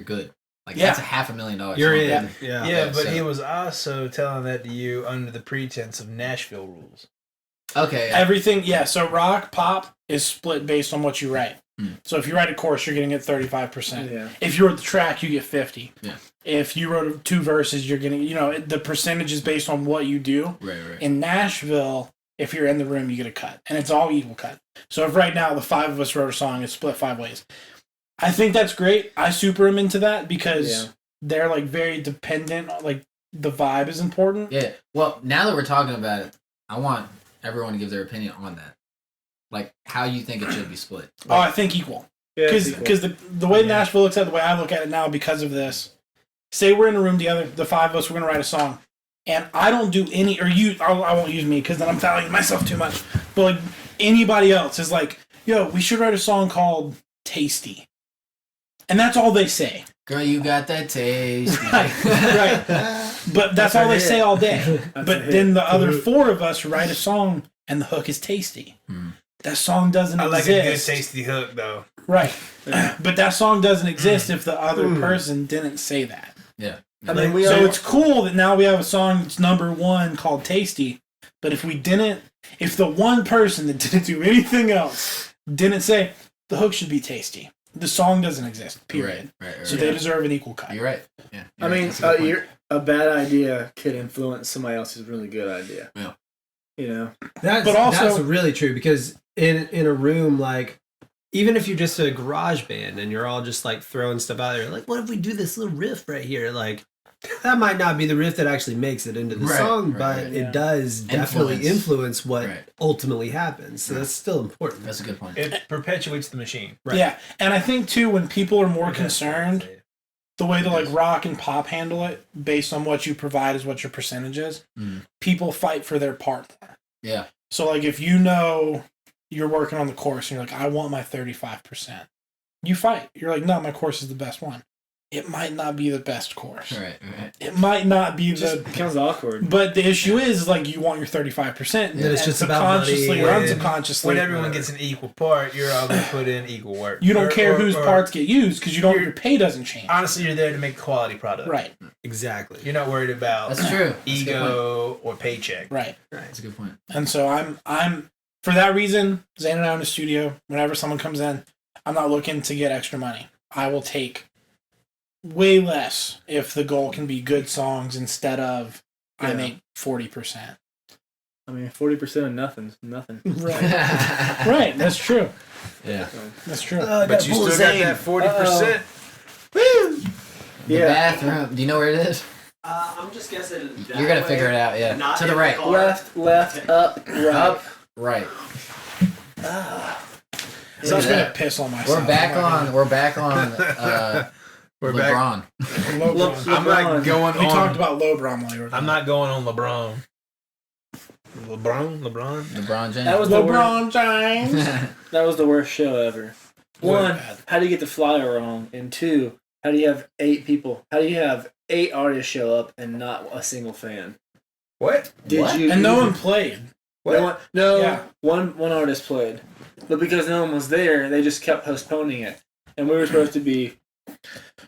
good. Like, that's a $500,000 You're song. in. Yeah, but so- he was also telling that to you under the pretense of Nashville rules. Okay. Everything, yeah. So rock, pop is split based on what you write. So if you write a chorus, you're getting it 35%. yeah. If you wrote the track, you get 50. Yeah. If you wrote 2 verses, you're getting, the percentage is based on what you do. Right. In Nashville, if you're in the room, you get a cut. And it's all equal cut. So if right now the 5 of us wrote a song, it's split 5 ways. I think that's great. I super am into that because they're like very dependent. Like the vibe is important. Yeah. Well, now that we're talking about it, I want everyone to give their opinion on that. Like, how you think it should be split. Oh, I think equal. Yeah, Because the way Nashville looks at it, the way I look at it now because of this, say we're in a room together, the 5 of us, we're going to write a song. And I don't do any, or I won't use me because then I'm valuing myself too much. But like anybody else is like, yo, we should write a song called Tasty. And that's all they say. Girl, you got that taste. Right. But that's all they say all day. That's But a hit. then the other 4 of us write a song and the hook is tasty. That song doesn't I like a good exist. tasty hook though. Right. But that song doesn't exist if the other person didn't say that. Yeah. I mean, So it's cool that now we have a song that's number 1 called Tasty. But if the one person that didn't do anything else didn't say the hook should be tasty, the song doesn't exist. Period. Right. So they deserve an equal cut. You're right. Yeah. I mean, That's a good point. a bad idea could influence somebody else's really good idea. Yeah. That's really true because in a room, like, even if you're just a garage band and you're all just like throwing stuff out there, like, what if we do this little riff right here? Like, that might not be the riff that actually makes it into the song, but it does definitely influence what ultimately happens. So that's still important. That's a good point. It perpetuates the machine. Right. Yeah, and I think too when people are more concerned, the way that like rock and pop handle it, based on what you provide is what your percentage is. People fight for their part there. Yeah. So like if you know you're working on the chorus and you're like, I want my 35%, you fight. You're like, no, my chorus is the best one. It might not be the best chorus. Right. It might not be It just becomes awkward. But the issue is like you want your 35%. And it's just about subconsciously money or and unsubconsciously. When everyone gets an equal part, you're all going to put in equal work. You don't care whose parts get used because your pay doesn't change. Honestly, you're there to make a quality product. Right. Exactly. You're not worried about That's true. ego or paycheck. Right. That's a good point. And so I'm for that reason, Zane and I in the studio, whenever someone comes in, I'm not looking to get extra money. I will take way less if the goal can be good songs instead of I make 40%. I mean, 40% of nothing's nothing. Right. Right. That's true. Yeah. That's true. But you still got that 40%. The bathroom. Do you know where it is? I'm just guessing. You're going to figure it out, yeah. Not To the in right. the car. Left, up, right. Up, right. So I was gonna piss on myself. We're back on We're LeBron. LowBron. I'm not going We on. talked about Lowbron while you were I'm not going on LeBron. LeBron. LeBron James. That was the worst. LeBron James. That was the worst show ever. One, how do you get the flyer wrong? And 2, how do you have 8 people? How do you have 8 artists show up and not a single fan? What? Did What? you? And no one played. No, Yeah. one artist played, but because no one was there, they just kept postponing it. And we were supposed to be.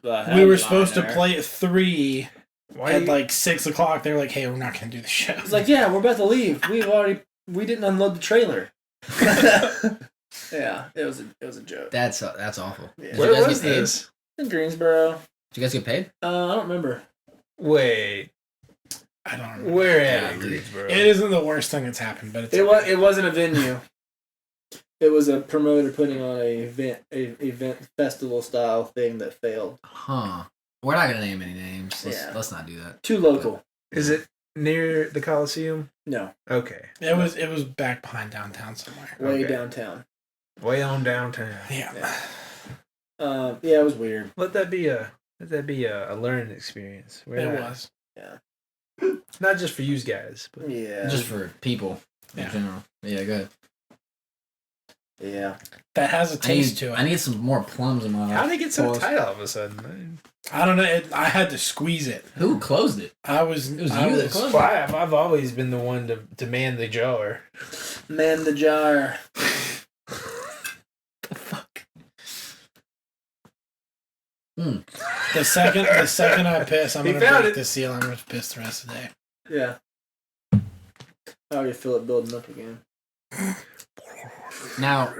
We were supposed to play at 3. Why At you- like 6 o'clock, they were like, "Hey, we're not gonna do the show." It's like, yeah, we're about to leave. We didn't unload the trailer. Yeah, it was a joke. That's awful. Yeah. Did Where you guys was get paid? this? In Greensboro, Did you guys get paid? I don't remember. Wait. I don't remember. Where Yeah, at in dude. Greensboro? It isn't the worst thing that's happened, but it's It wasn't a venue. It was a promoter putting on a event festival style thing that failed. Huh. We're not gonna name any names. Let's not do that. Too local. Is it near the Coliseum? No. Okay. It was back behind downtown somewhere. Way Okay. downtown. Way on downtown. Yeah. Yeah, it was weird. Let that be a learning experience. It was. Not just for you guys, but Yeah. Just for people in Yeah. general. Yeah, good. Yeah. That has a taste to it. I need some more plums in my life. how'd it get so Pause. tight all of a sudden? I don't know. I had to squeeze it. Who closed it? It was you that closed it. I've always been the one to man the jar. Man the jar. The fuck? The second I piss, I'm He gonna found break it. the seal. I'm gonna piss the rest of the day. Yeah. I already feel it building up again. Now,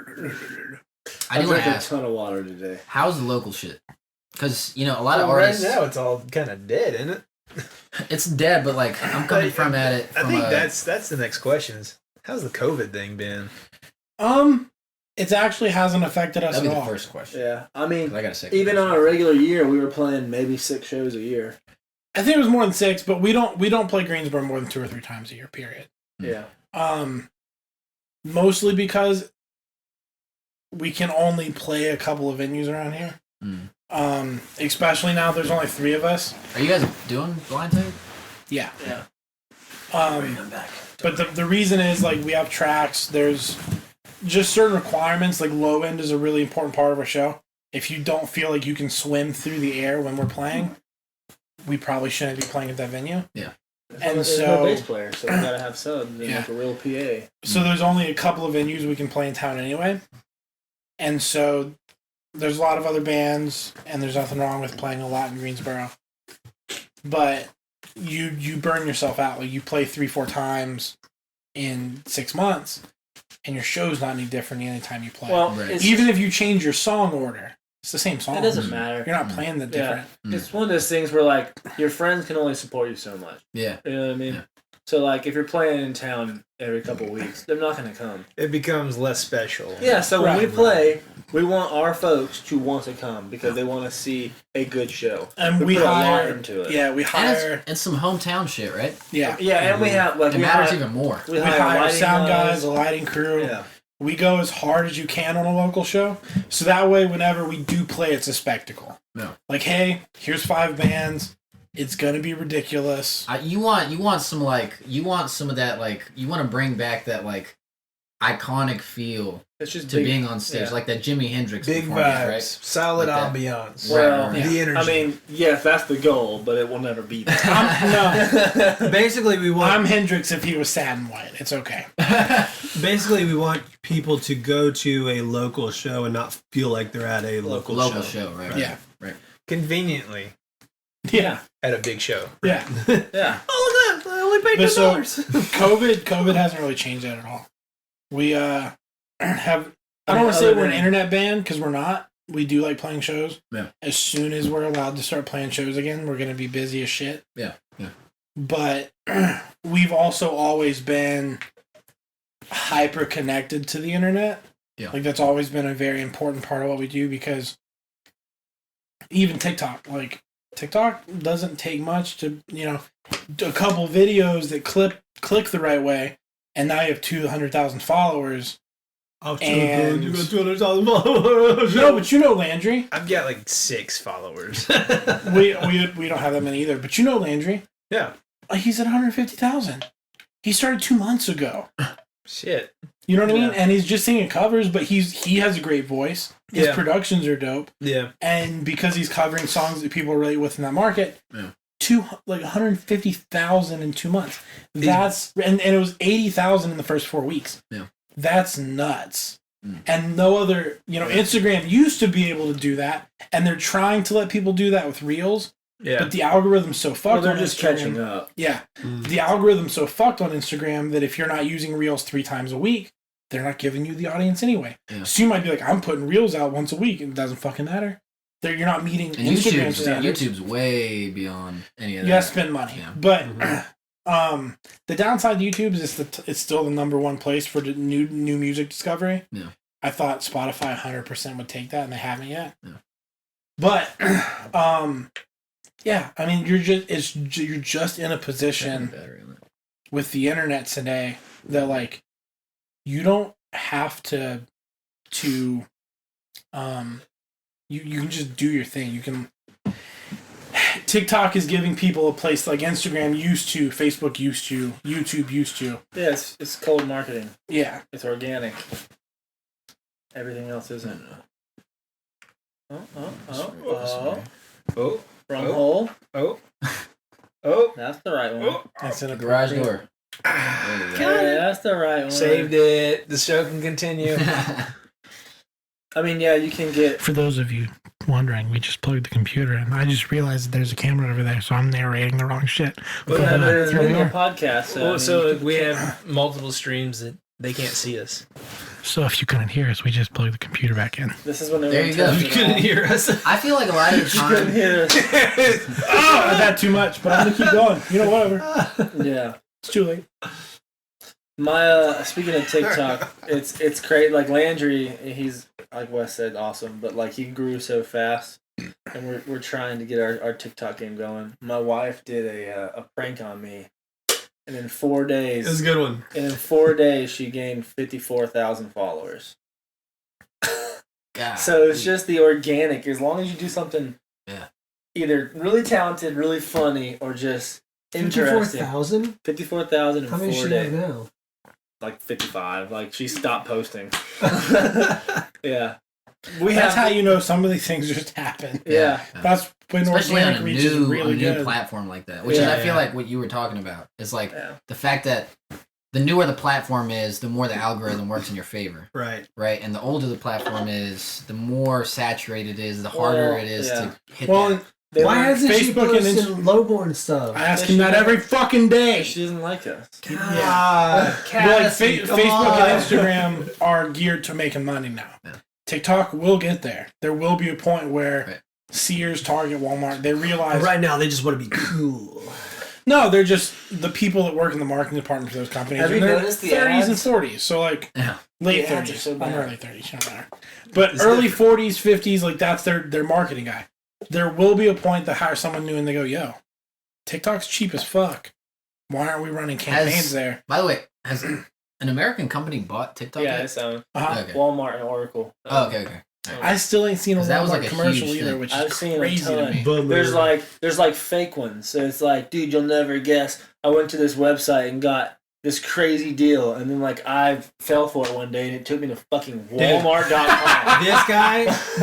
I I do want drank to a ask, ton of water today. how's the local shit? Because, a lot of Well, right artists, now it's all kind of dead, isn't it? it's dead, but, I'm coming from at it I from think a- that's the next question is how's the COVID thing been? It actually hasn't affected us That'd at be the all. first question. Yeah. I mean, 'Cause I got a second even question. on a regular year, we were playing maybe 6 shows a year. I think it was more than 6, but we don't play Greensboro more than 2 or 3 times a year. Period. Yeah. Mostly because we can only play a couple of venues around here. Especially now there's only 3 of us. Are you guys doing blind tag? Yeah. Yeah. But the reason is we have tracks. There's just certain requirements. Low end is a really important part of our show. If you don't feel like you can swim through the air when we're playing, we probably shouldn't be playing at that venue. Yeah. And There's no bass player, so we gotta have subs and Yeah. a real PA. So there's only a couple of venues we can play in town anyway. And so there's a lot of other bands, and there's nothing wrong with playing a lot in Greensboro. But you burn yourself out. You play 3-4 times in 6 months, and your show's not any different any time you play. Well, Right. even if you change your song order, it's the same song. it doesn't matter. You're not playing the different. It's one of those things where your friends can only support you so much. Yeah. You know what I mean? Yeah. So if you're playing in town every couple weeks, they're not gonna come. It becomes less special. Yeah. So when we Right. play, we want our folks to want to come because they want to see a good show. And we put a lot hire into it. Yeah, we And hire it's some hometown shit, right? yeah. Yeah, and we have It we matters hire, even more. we We hire hire lighting sound guys, a lighting crew. Yeah. We go as hard as you can on a local show, so that way, whenever we do play, it's a spectacle. No. Hey, here's 5 bands. It's gonna be ridiculous. You want some of that you want to bring back that iconic feel It's just to big, being on stage, yeah. like that Jimi Hendrix Big performance, vibes, right? solid Like that. ambiance. Well, Right. The energy. I mean, yes, that's the goal, but it will never be that. No, Basically, we want I'm Hendrix if he was sad and white. It's okay. we want people to go to a local show and not feel like they're at a local show, right? Yeah. Right. Conveniently Yeah, at a big show. yeah. Yeah. Oh, look at that! I only paid But so $2. COVID hasn't really changed that at all. We have. I mean, don't want to say other we're an than- internet band because we're not. We do like playing shows. Yeah. As soon as we're allowed to start playing shows again, we're gonna be busy as shit. Yeah. Yeah. But we've also always been hyper connected to the internet. Yeah. That's always been a very important part of what we do because even TikTok, TikTok doesn't take much to, a couple videos that click the right way, and now you have 200,000 followers. And- You got 200,000 followers. No, but Landry. I've got 6 followers. we don't have that many either, but Landry. Yeah. He's at 150,000. He started 2 months ago. Shit. You know what I mean? Yeah. And he's just singing covers, but he has a great voice. His Yeah. productions are dope, Yeah. and because he's covering songs that people relate with in that market, Yeah. 150,000 in 2 months. That's and it was 80,000 in the first 4 weeks. Yeah. That's nuts. Mm. And no other, Instagram used to be able to do that, and they're trying to let people do that with Reels. Yeah. But the algorithm's so fucked Well, they're on just Instagram. catching up. Yeah. The algorithm's so fucked on Instagram that if you're not using Reels 3 times a week, they're not giving you the audience anyway. Yeah. So you might be like, I'm putting Reels out once a week, and it doesn't fucking matter. You're not meeting And Instagram standards. YouTube's way beyond any of that. You gotta spend money. Yeah. But the downside to YouTube is it's still the number 1 place for the new music discovery. Yeah. I thought Spotify 100% would take that, and they haven't yet. No. But, yeah, I mean, you're just in a position with the internet today that like you don't have to you can just do your thing. You can. TikTok is giving people a place like Instagram used to, Facebook used to, YouTube used to. Yeah, it's cold marketing. Yeah. It's organic. Everything else isn't. Oh. Wrong hole. Oh. That's the right one. That's in a Garage door. That's the right one. Saved it. The show can continue. I mean, yeah, you can get... For those of you wondering, we just plugged the computer in. I just realized that there's a camera over there, so I'm narrating the wrong shit. But it's a video podcast. So we have multiple streams that they can't see us. So if you couldn't hear us, we just plugged the computer back in. This is when there you go. You couldn't hear us. I feel like a lot of the You couldn't time. hear us. I've had too much, but I'm going to keep going. You know, whatever. Yeah. It's too late. My speaking of TikTok, it's crazy. Like Landry, he's like Wes said, awesome, but like he grew so fast, and we're trying to get our TikTok game going. My wife did a prank on me, and in 4 days, That's a good one. and in 4 days she gained 54,000 followers. God. So it's just the organic. As long as you do something, either really talented, really funny, or just interesting. 54,000? 54,000 in How many 4 should you have days. now? Like 55. Like she stopped posting. Yeah. That's how you know some of these things just happen. Yeah. That's when Especially on organic a reach is new, really new good. platform like that, which is, Yeah, I feel like what you were talking about is like Yeah. the fact that the newer the platform is, the more the algorithm works in your favor, Right. right? And the older the platform is, the more saturated it is, the harder Well, it is yeah. to hit Well, that. Why hasn't she Facebook and posted Lowborn stuff? I ask him that every fucking day. She doesn't like us. Yeah. God, Well, like Cassie, come Facebook on. and Instagram are geared to making money now. Yeah. TikTok will get there. There will be a point where Right. Sears, Target, Walmart, they realize. Right now, they just want to be cool. No, they're just the people that work in the marketing department for those companies. Have you They're noticed the 30s and ads? 40s, so like Yeah. late The ads are 30s. so I'm bad. early 30s, don't matter. But early 40s, 50s, like that's their marketing guy. There will be a point that hire someone new and they go, yo, TikTok's cheap as fuck. Why aren't we running campaigns there? By the way, has an American company bought TikTok? Yeah, yet? it's Uh-huh. Okay. Walmart and Oracle. Oh, okay. I still ain't seen a 'Cause that was Walmart like a commercial huge either, thing. which I've is seen a crazy to ton. me. Bummer. There's like fake ones. So it's like, dude, you'll never guess. I went to this website and got this crazy deal, and then like I fell for it one day, and it took me to fucking Walmart.com.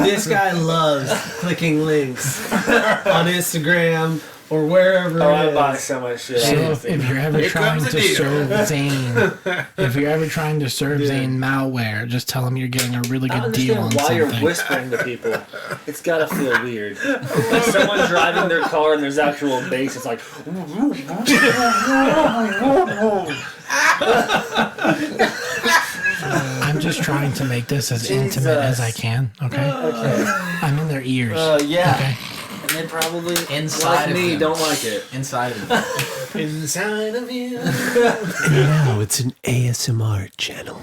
This guy loves clicking links on Instagram or wherever Oh, it I is. buy so much shit. So if you're ever Here trying comes to the deal. serve Zane, if you're ever trying to serve Dude. Zane malware, just tell him you're getting a really I don't good deal on understand why you're something. whispering to people. It's gotta feel weird. Like someone driving their car and there's actual bass. It's like. I'm just trying to make this as intimate as I can. Okay, Okay. I'm in their ears. Yeah. Okay. And they probably Inside like of me them. don't like it. Inside of it. Inside of you. And now it's an ASMR channel.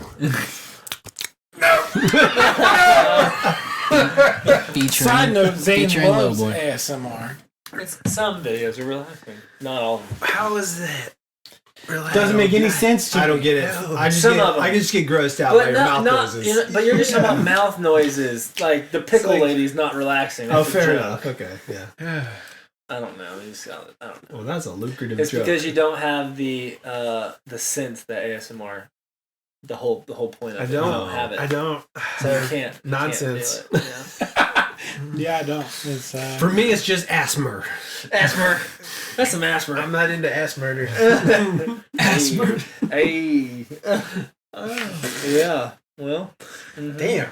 Featuring, Side note: Zane featuring loves Lowboy. ASMR. Some videos are relaxing, not all of them. How is that? Really? Doesn't make any sense to I me. don't get it. Some of them. I just get grossed out by your mouth noises. But you're just talking about mouth noises. Like the pickle like- lady's not relaxing. Oh, That's a fair joke. enough. Okay, yeah. I don't know. You just got it. I don't know. Well, that's a lucrative It's joke. because you don't have the sense that ASMR. The whole point of I it. don't. You don't have it. I don't. So you can't. You Nonsense. Can't do it, Yeah, I don't. It's For me, it's just asthma. Asthma. That's some asthma. I'm not into ass murder. Asthma. Hey. Yeah. Well. mhm. Damn.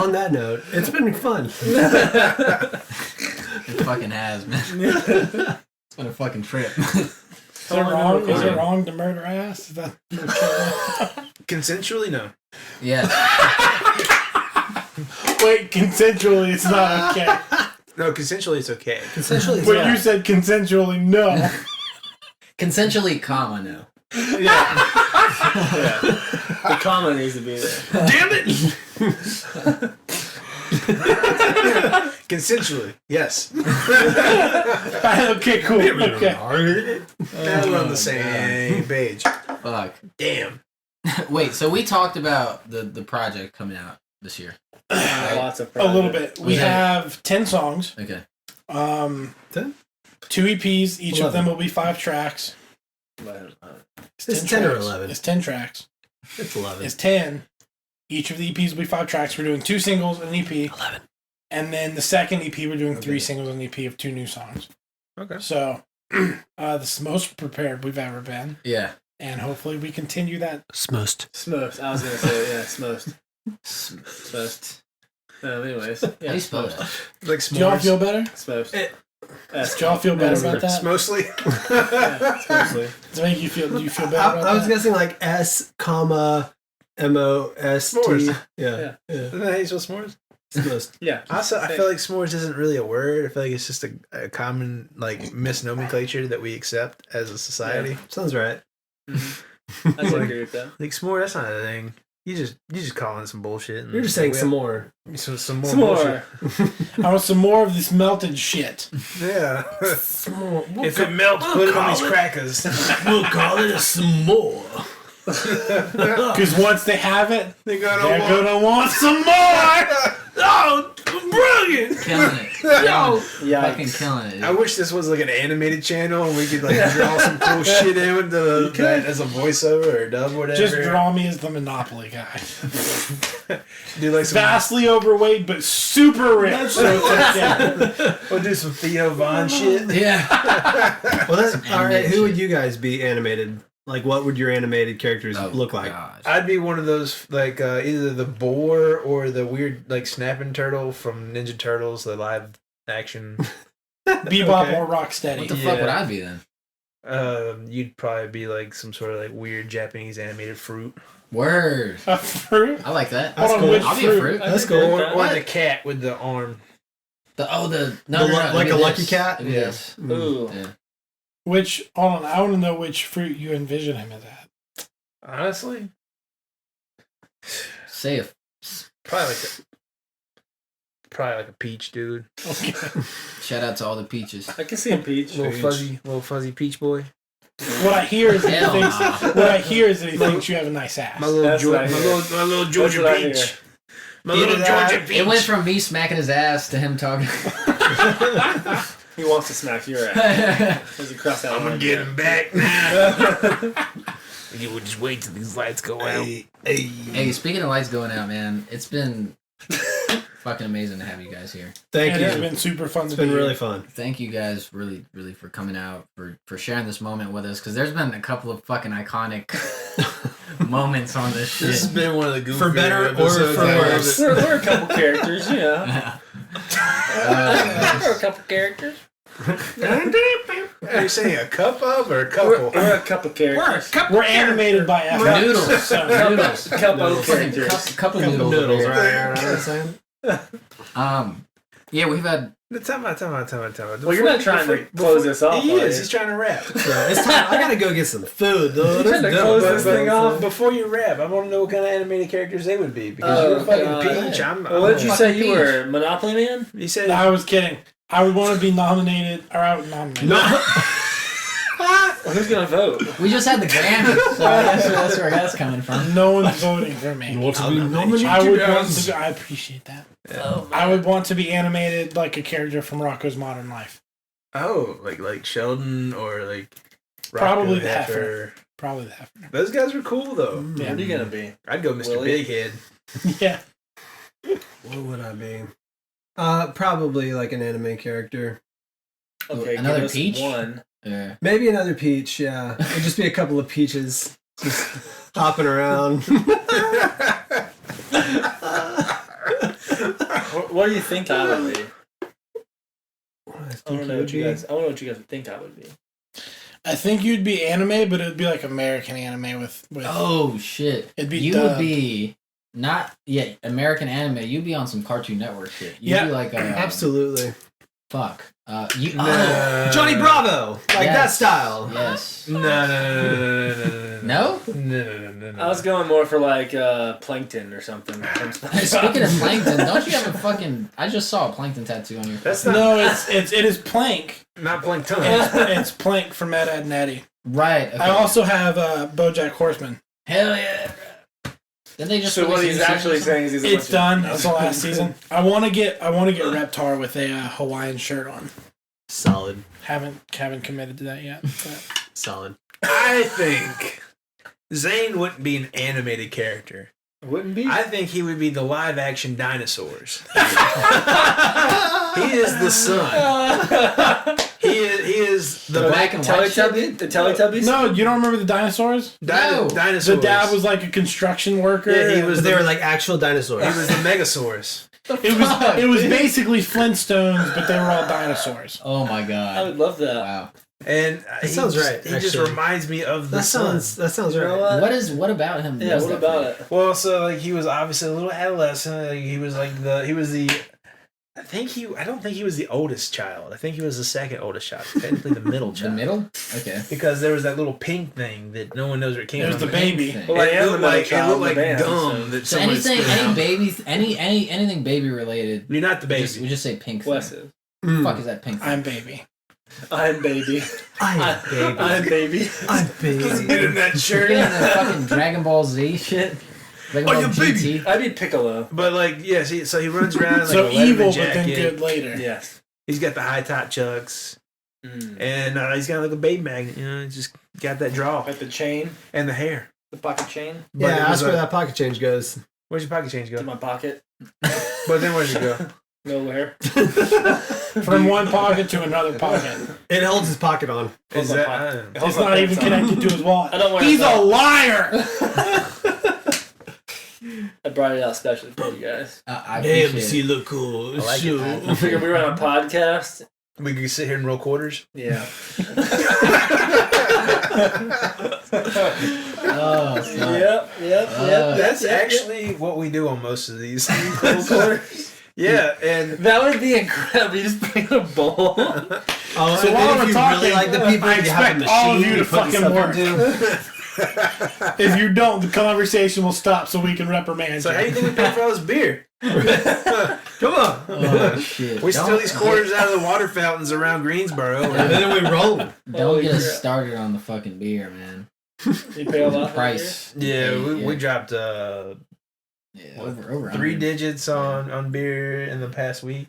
On that note, it's been fun. It fucking has, man. It's been a fucking trip. Is it wrong? Is it wrong to murder ass? Is that Consensually, no. Yeah. wait? Consensually, it's not okay. No, consensually, it's okay. Essentially, But you said consensually, no. Consensually, comma, no. Yeah. The comma needs to be there. Damn it! Consensually, yes. Okay, cool. Okay. Now we're on the same page. Fuck. Damn. Wait, so we talked about the project coming out this year. Lots of A little bit. We Okay. have 10 songs. Okay. 10? 2 EPs. Each 11. of them will be 5 tracks. It's 10 or 11. It's 10 tracks. It's 11. It's 10. Each of the EPs will be 5 tracks. We're doing 2 singles and an EP. 11. And then the second EP, we're doing 3 singles and an EP of 2 new songs. Okay. So, this is the most prepared we've ever been. Yeah. And hopefully we continue that. Smost. Smost. I was gonna say smost. Smost. Anyways, How do you spell that? Like Do y'all s'mores. feel better? Smost. Do y'all feel better about that? Mostly. Mostly. Does it make you feel? Do you feel better I about was that? guessing like S, comma, M-O-S-T. S'mores. Yeah. Isn't that how you spell s'mores? Smost. Yeah. Also, I feel like s'mores isn't really a word. I feel like it's just a common like misnomenclature that we accept as a society. Sounds right. I can agree with that. Like s'more, that's not a thing. You just calling it some bullshit. And You're just saying some more. some more Some bullshit. more. I want some more of this melted shit. Yeah. Some more. If it melts, put it on these crackers. We'll call it a some more. Because once they have it, They're they're gonna want some more. Oh, brilliant! Killing it. Yo. Fucking killing it. I wish this was like an animated channel and we could like draw some cool shit in with that as a voiceover or dub or whatever. Just draw me as the Monopoly guy. Do like some, Vastly overweight, but super rich. So it's okay. we'll do some Theo Von shit. Yeah. Well, that's Some all right. animated Who would shit. you guys be animated? Like, what would your animated characters Oh, look like? God. I'd be one of those like either the boar or the weird like snapping turtle from Ninja Turtles, the live action. Bebop Okay. or Rocksteady. What the fuck would I be then? You'd probably be like some sort of like weird Japanese animated fruit. Word. A fruit? I like that. That's Hold on, cool. which I'll be a fruit. That's I think cool. that- Or the cat with the arm. No, The no, lu- no, like give a me lucky this. cat? Give me Yeah. this. Ooh. Yeah. Which, hold on, I want to know which fruit you envision him as at. Honestly, Say a probably like a peach, dude. Okay. shout out to all the peaches. I can see a peach. Little fuzzy peach boy. What I hear is that Hell he thinks, nah. what I hear is that he thinks you have a nice ass. My little That's what I my hear. little That's Georgia what I hear. peach. My Either little that- Georgia peach. It went from me smacking his ass to him talking. He wants to smack your ass. As he crossed that I'm gonna line. get him back now. You would just wait till these lights go out. Hey, speaking of lights going out, man, it's been fucking amazing to have you guys here. Thank It you. has been super fun It's to be been really here. fun. Thank you guys really for coming out, for sharing this moment with us, because there's been a couple of fucking iconic moments on this shit. This has been one of the goofier For better or episodes for I've ever- worse. We're a couple characters, you know. We're a couple characters. Are you saying a cup of or a couple? We're a couple characters. We're animated by effort. Noodles. So, Noodles. Couple Fucking characters. cup of noodles. over Noodles here. right here. You know what I'm saying? Yeah, we've had. Time out. Well, you're not trying to close this off. He are is. you? He's trying to rap. Yeah, it's time. I gotta go get some food, though. You trying to close this thing off? Before you rap, I want to know what kind of animated characters they would be. Because Oh, you're a fucking God. peach. Well, what did you say you were? Monopoly Man? You said I was kidding. I would want to be nominated, or I would nominate. Well, who's gonna vote? We just had the Grammys, so that's where that's coming from. No one's voting for me. Want to I'll be nominate nominated? I would want to. I appreciate that. Oh, I would want to be animated like a character from Rocko's Modern Life. oh, like Sheldon or like Probably Rocco the Heifer. Heifer. Probably that. Those guys were cool though. Yeah. What are you gonna be? I'd go Mr. Willie? Big Head. Yeah. What would I be? Probably like an anime character. Okay, Another give us peach? one. Yeah. Maybe another peach. Yeah, it'd just be a couple of peaches just hopping around. What do you think I would be? I I think want to know you what you would guys. I want to know what you guys would think I would be. I think you'd be anime, but it would be like American anime with Oh shit! it'd be You dubbed. would be not American anime. You'd be on some Cartoon Network shit. You'd Yeah. be like Absolutely. Fuck. Johnny Bravo, like that style. Yes. No. No? No. I was going more for like plankton or something. Speaking of plankton, don't you have a fucking? I just saw a plankton tattoo on your. That's not. No, it is Plank. Not plankton. It's Plank from Ed, Ed and Eddie. Right. Okay. I also have BoJack Horseman. Hell yeah. Didn't they just? So what release a he's new season actually or something? saying is he's a It's bunch done. That's the last season. I want to get Reptar with a Hawaiian shirt on. Solid. Haven't committed to that yet. But. Solid. I think Zane wouldn't be an animated character. Wouldn't be. I think he would be the live action dinosaurs. He is the sun. He is the black and white Teletubbies? The Teletubbies? No, you don't remember the dinosaurs? No. dinosaurs. The dad was like a construction worker. Yeah, he was. They were like actual dinosaurs. He was the Megasaurus. It was basically Flintstones, but they were all dinosaurs. Oh my I god. would love that. Wow. And That sounds right, He just actually. reminds me of the that sun. sounds You know right. what? What about him? Yeah, does what that about for it? Well, so like he was obviously a little adolescent. Like, he was the. I don't think he was the oldest child. I think he was the second oldest child. Technically the middle you? The child. middle? Okay. Because there was that little pink thing that no one knows where it came It was from. the baby. Thing. Well, I It am the looked middle like child in the band, gum that So someone anything, spit any out. baby, anything baby related. You're not the baby. We just say pink. Wes Thing. is. Mm. Fuck is that pink? Thing? I'm baby. I'm baby. I'm baby. I'm baby. I'm Get baby. in that shirt. You're in the fucking Dragon Ball Z shit. Dragon Ball you baby. GT. I'd be Piccolo. But like, yeah, so he runs around in like So a Letterman evil, but jacket. then good later. Yes. He's got the high top chucks, and he's got like a baby magnet. You know, he's just got that draw Like the chain, and the hair. the pocket chain But it Yeah, was that's where that pocket change goes. Where's your pocket change to go? my pocket. But then where's it go? Nowhere. From one pocket to another pocket. It holds his pocket on. Is Hold that? my I pocket. don't know. It holds It's my not even pants on. connected to his wallet. I don't wear He's that. a liar! I brought it out especially for you guys. I Damn, appreciate she it. look cool. I like it. Shoot. I figured we were on a podcast. We could sit here and roll quarters. Yeah. Oh, son. Yep. That's actually what we do on most of these. Quarters. Yeah, and That would be incredible. You just bring a bowl. Oh, So and while then we're if you talking, really like the people, I you have a expect all of machine you to put the fucking stuff work. into. If you don't, the conversation will stop so we can reprimand so how do you you. think we pay for all this beer? Come on. Oh shit. We steal Don't- these quarters out of the water fountains around Greensboro. And then we roll. Don't Holy get us crap. started on the fucking beer, man. You pay a lot for Price. Yeah, we Yeah. dropped Yeah, over 3 100. digits on beer in the past week.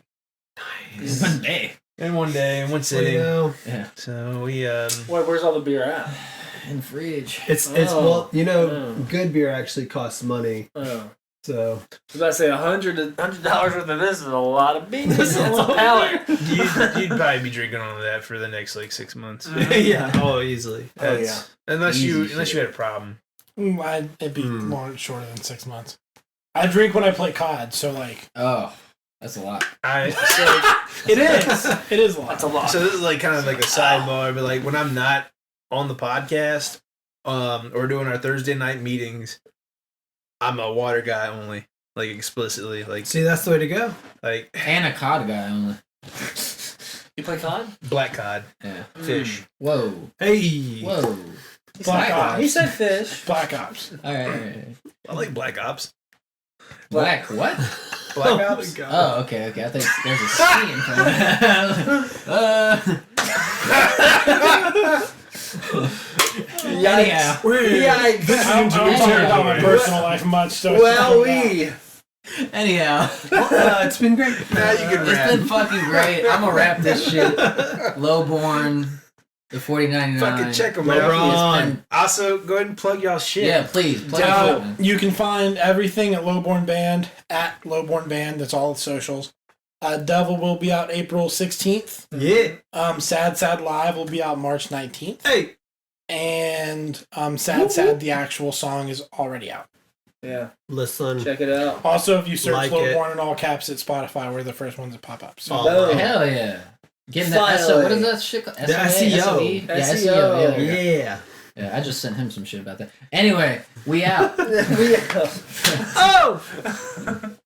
One day. In one day, in one You sitting. know, Yeah. So we Where's all the beer at? In fridge. it's Oh. well, you know, Oh. good beer actually costs money. Oh. So I was about to say $100 worth of this is a lot of beer. That's a pallet. you'd probably be drinking on that for the next like 6 months. yeah, oh easily. Oh, yeah. That's- Unless Easy you shit. had a problem. It'd be more shorter than 6 months. I drink when I play COD, so like Oh, that's a lot. it is. It is a lot. That's a lot. So this is like kind of like a sidebar, but like when I'm not on the podcast, or doing our Thursday night meetings, I'm a water guy only, like explicitly, like See, that's the way to go. And a cod guy only. You play COD? black cod, Yeah. fish. Whoa. Hey, Whoa. Black Ops. He said fish. Black Ops. Alright. I like black ops. Black what? Black Oh ops. my God. Oh, okay. I think there's a C in front of it. Anyhow. Yikes. I don't care about my personal life much, so it's Well, not bad. Anyhow. it's been great. Now you can It's rap. been fucking great. I'm gonna wrap this shit. Lowborn, the 4099. Fucking check them Lowbron. out. It's been- Also, go ahead and plug y'all shit. Yeah, please. Plug Now, it, man. you can find everything at Lowborn Band, at Lowborn Band. That's all its socials. Devil will be out April 16th. Yeah. Sad Sad Live will be out March 19th. Hey. And Sad Sad, the actual song, is already out. Yeah. Listen. Check it out. Also, if you search Like Lowborn in all caps at Spotify, we're the first ones that pop up. So. Oh. Hell yeah. Getting that SEO. What is that shit called? The SEO. SEO? Yeah, SEO. SEO. Yeah, there we go. Yeah. Yeah, I just sent him some shit about that. Anyway, we out. Oh!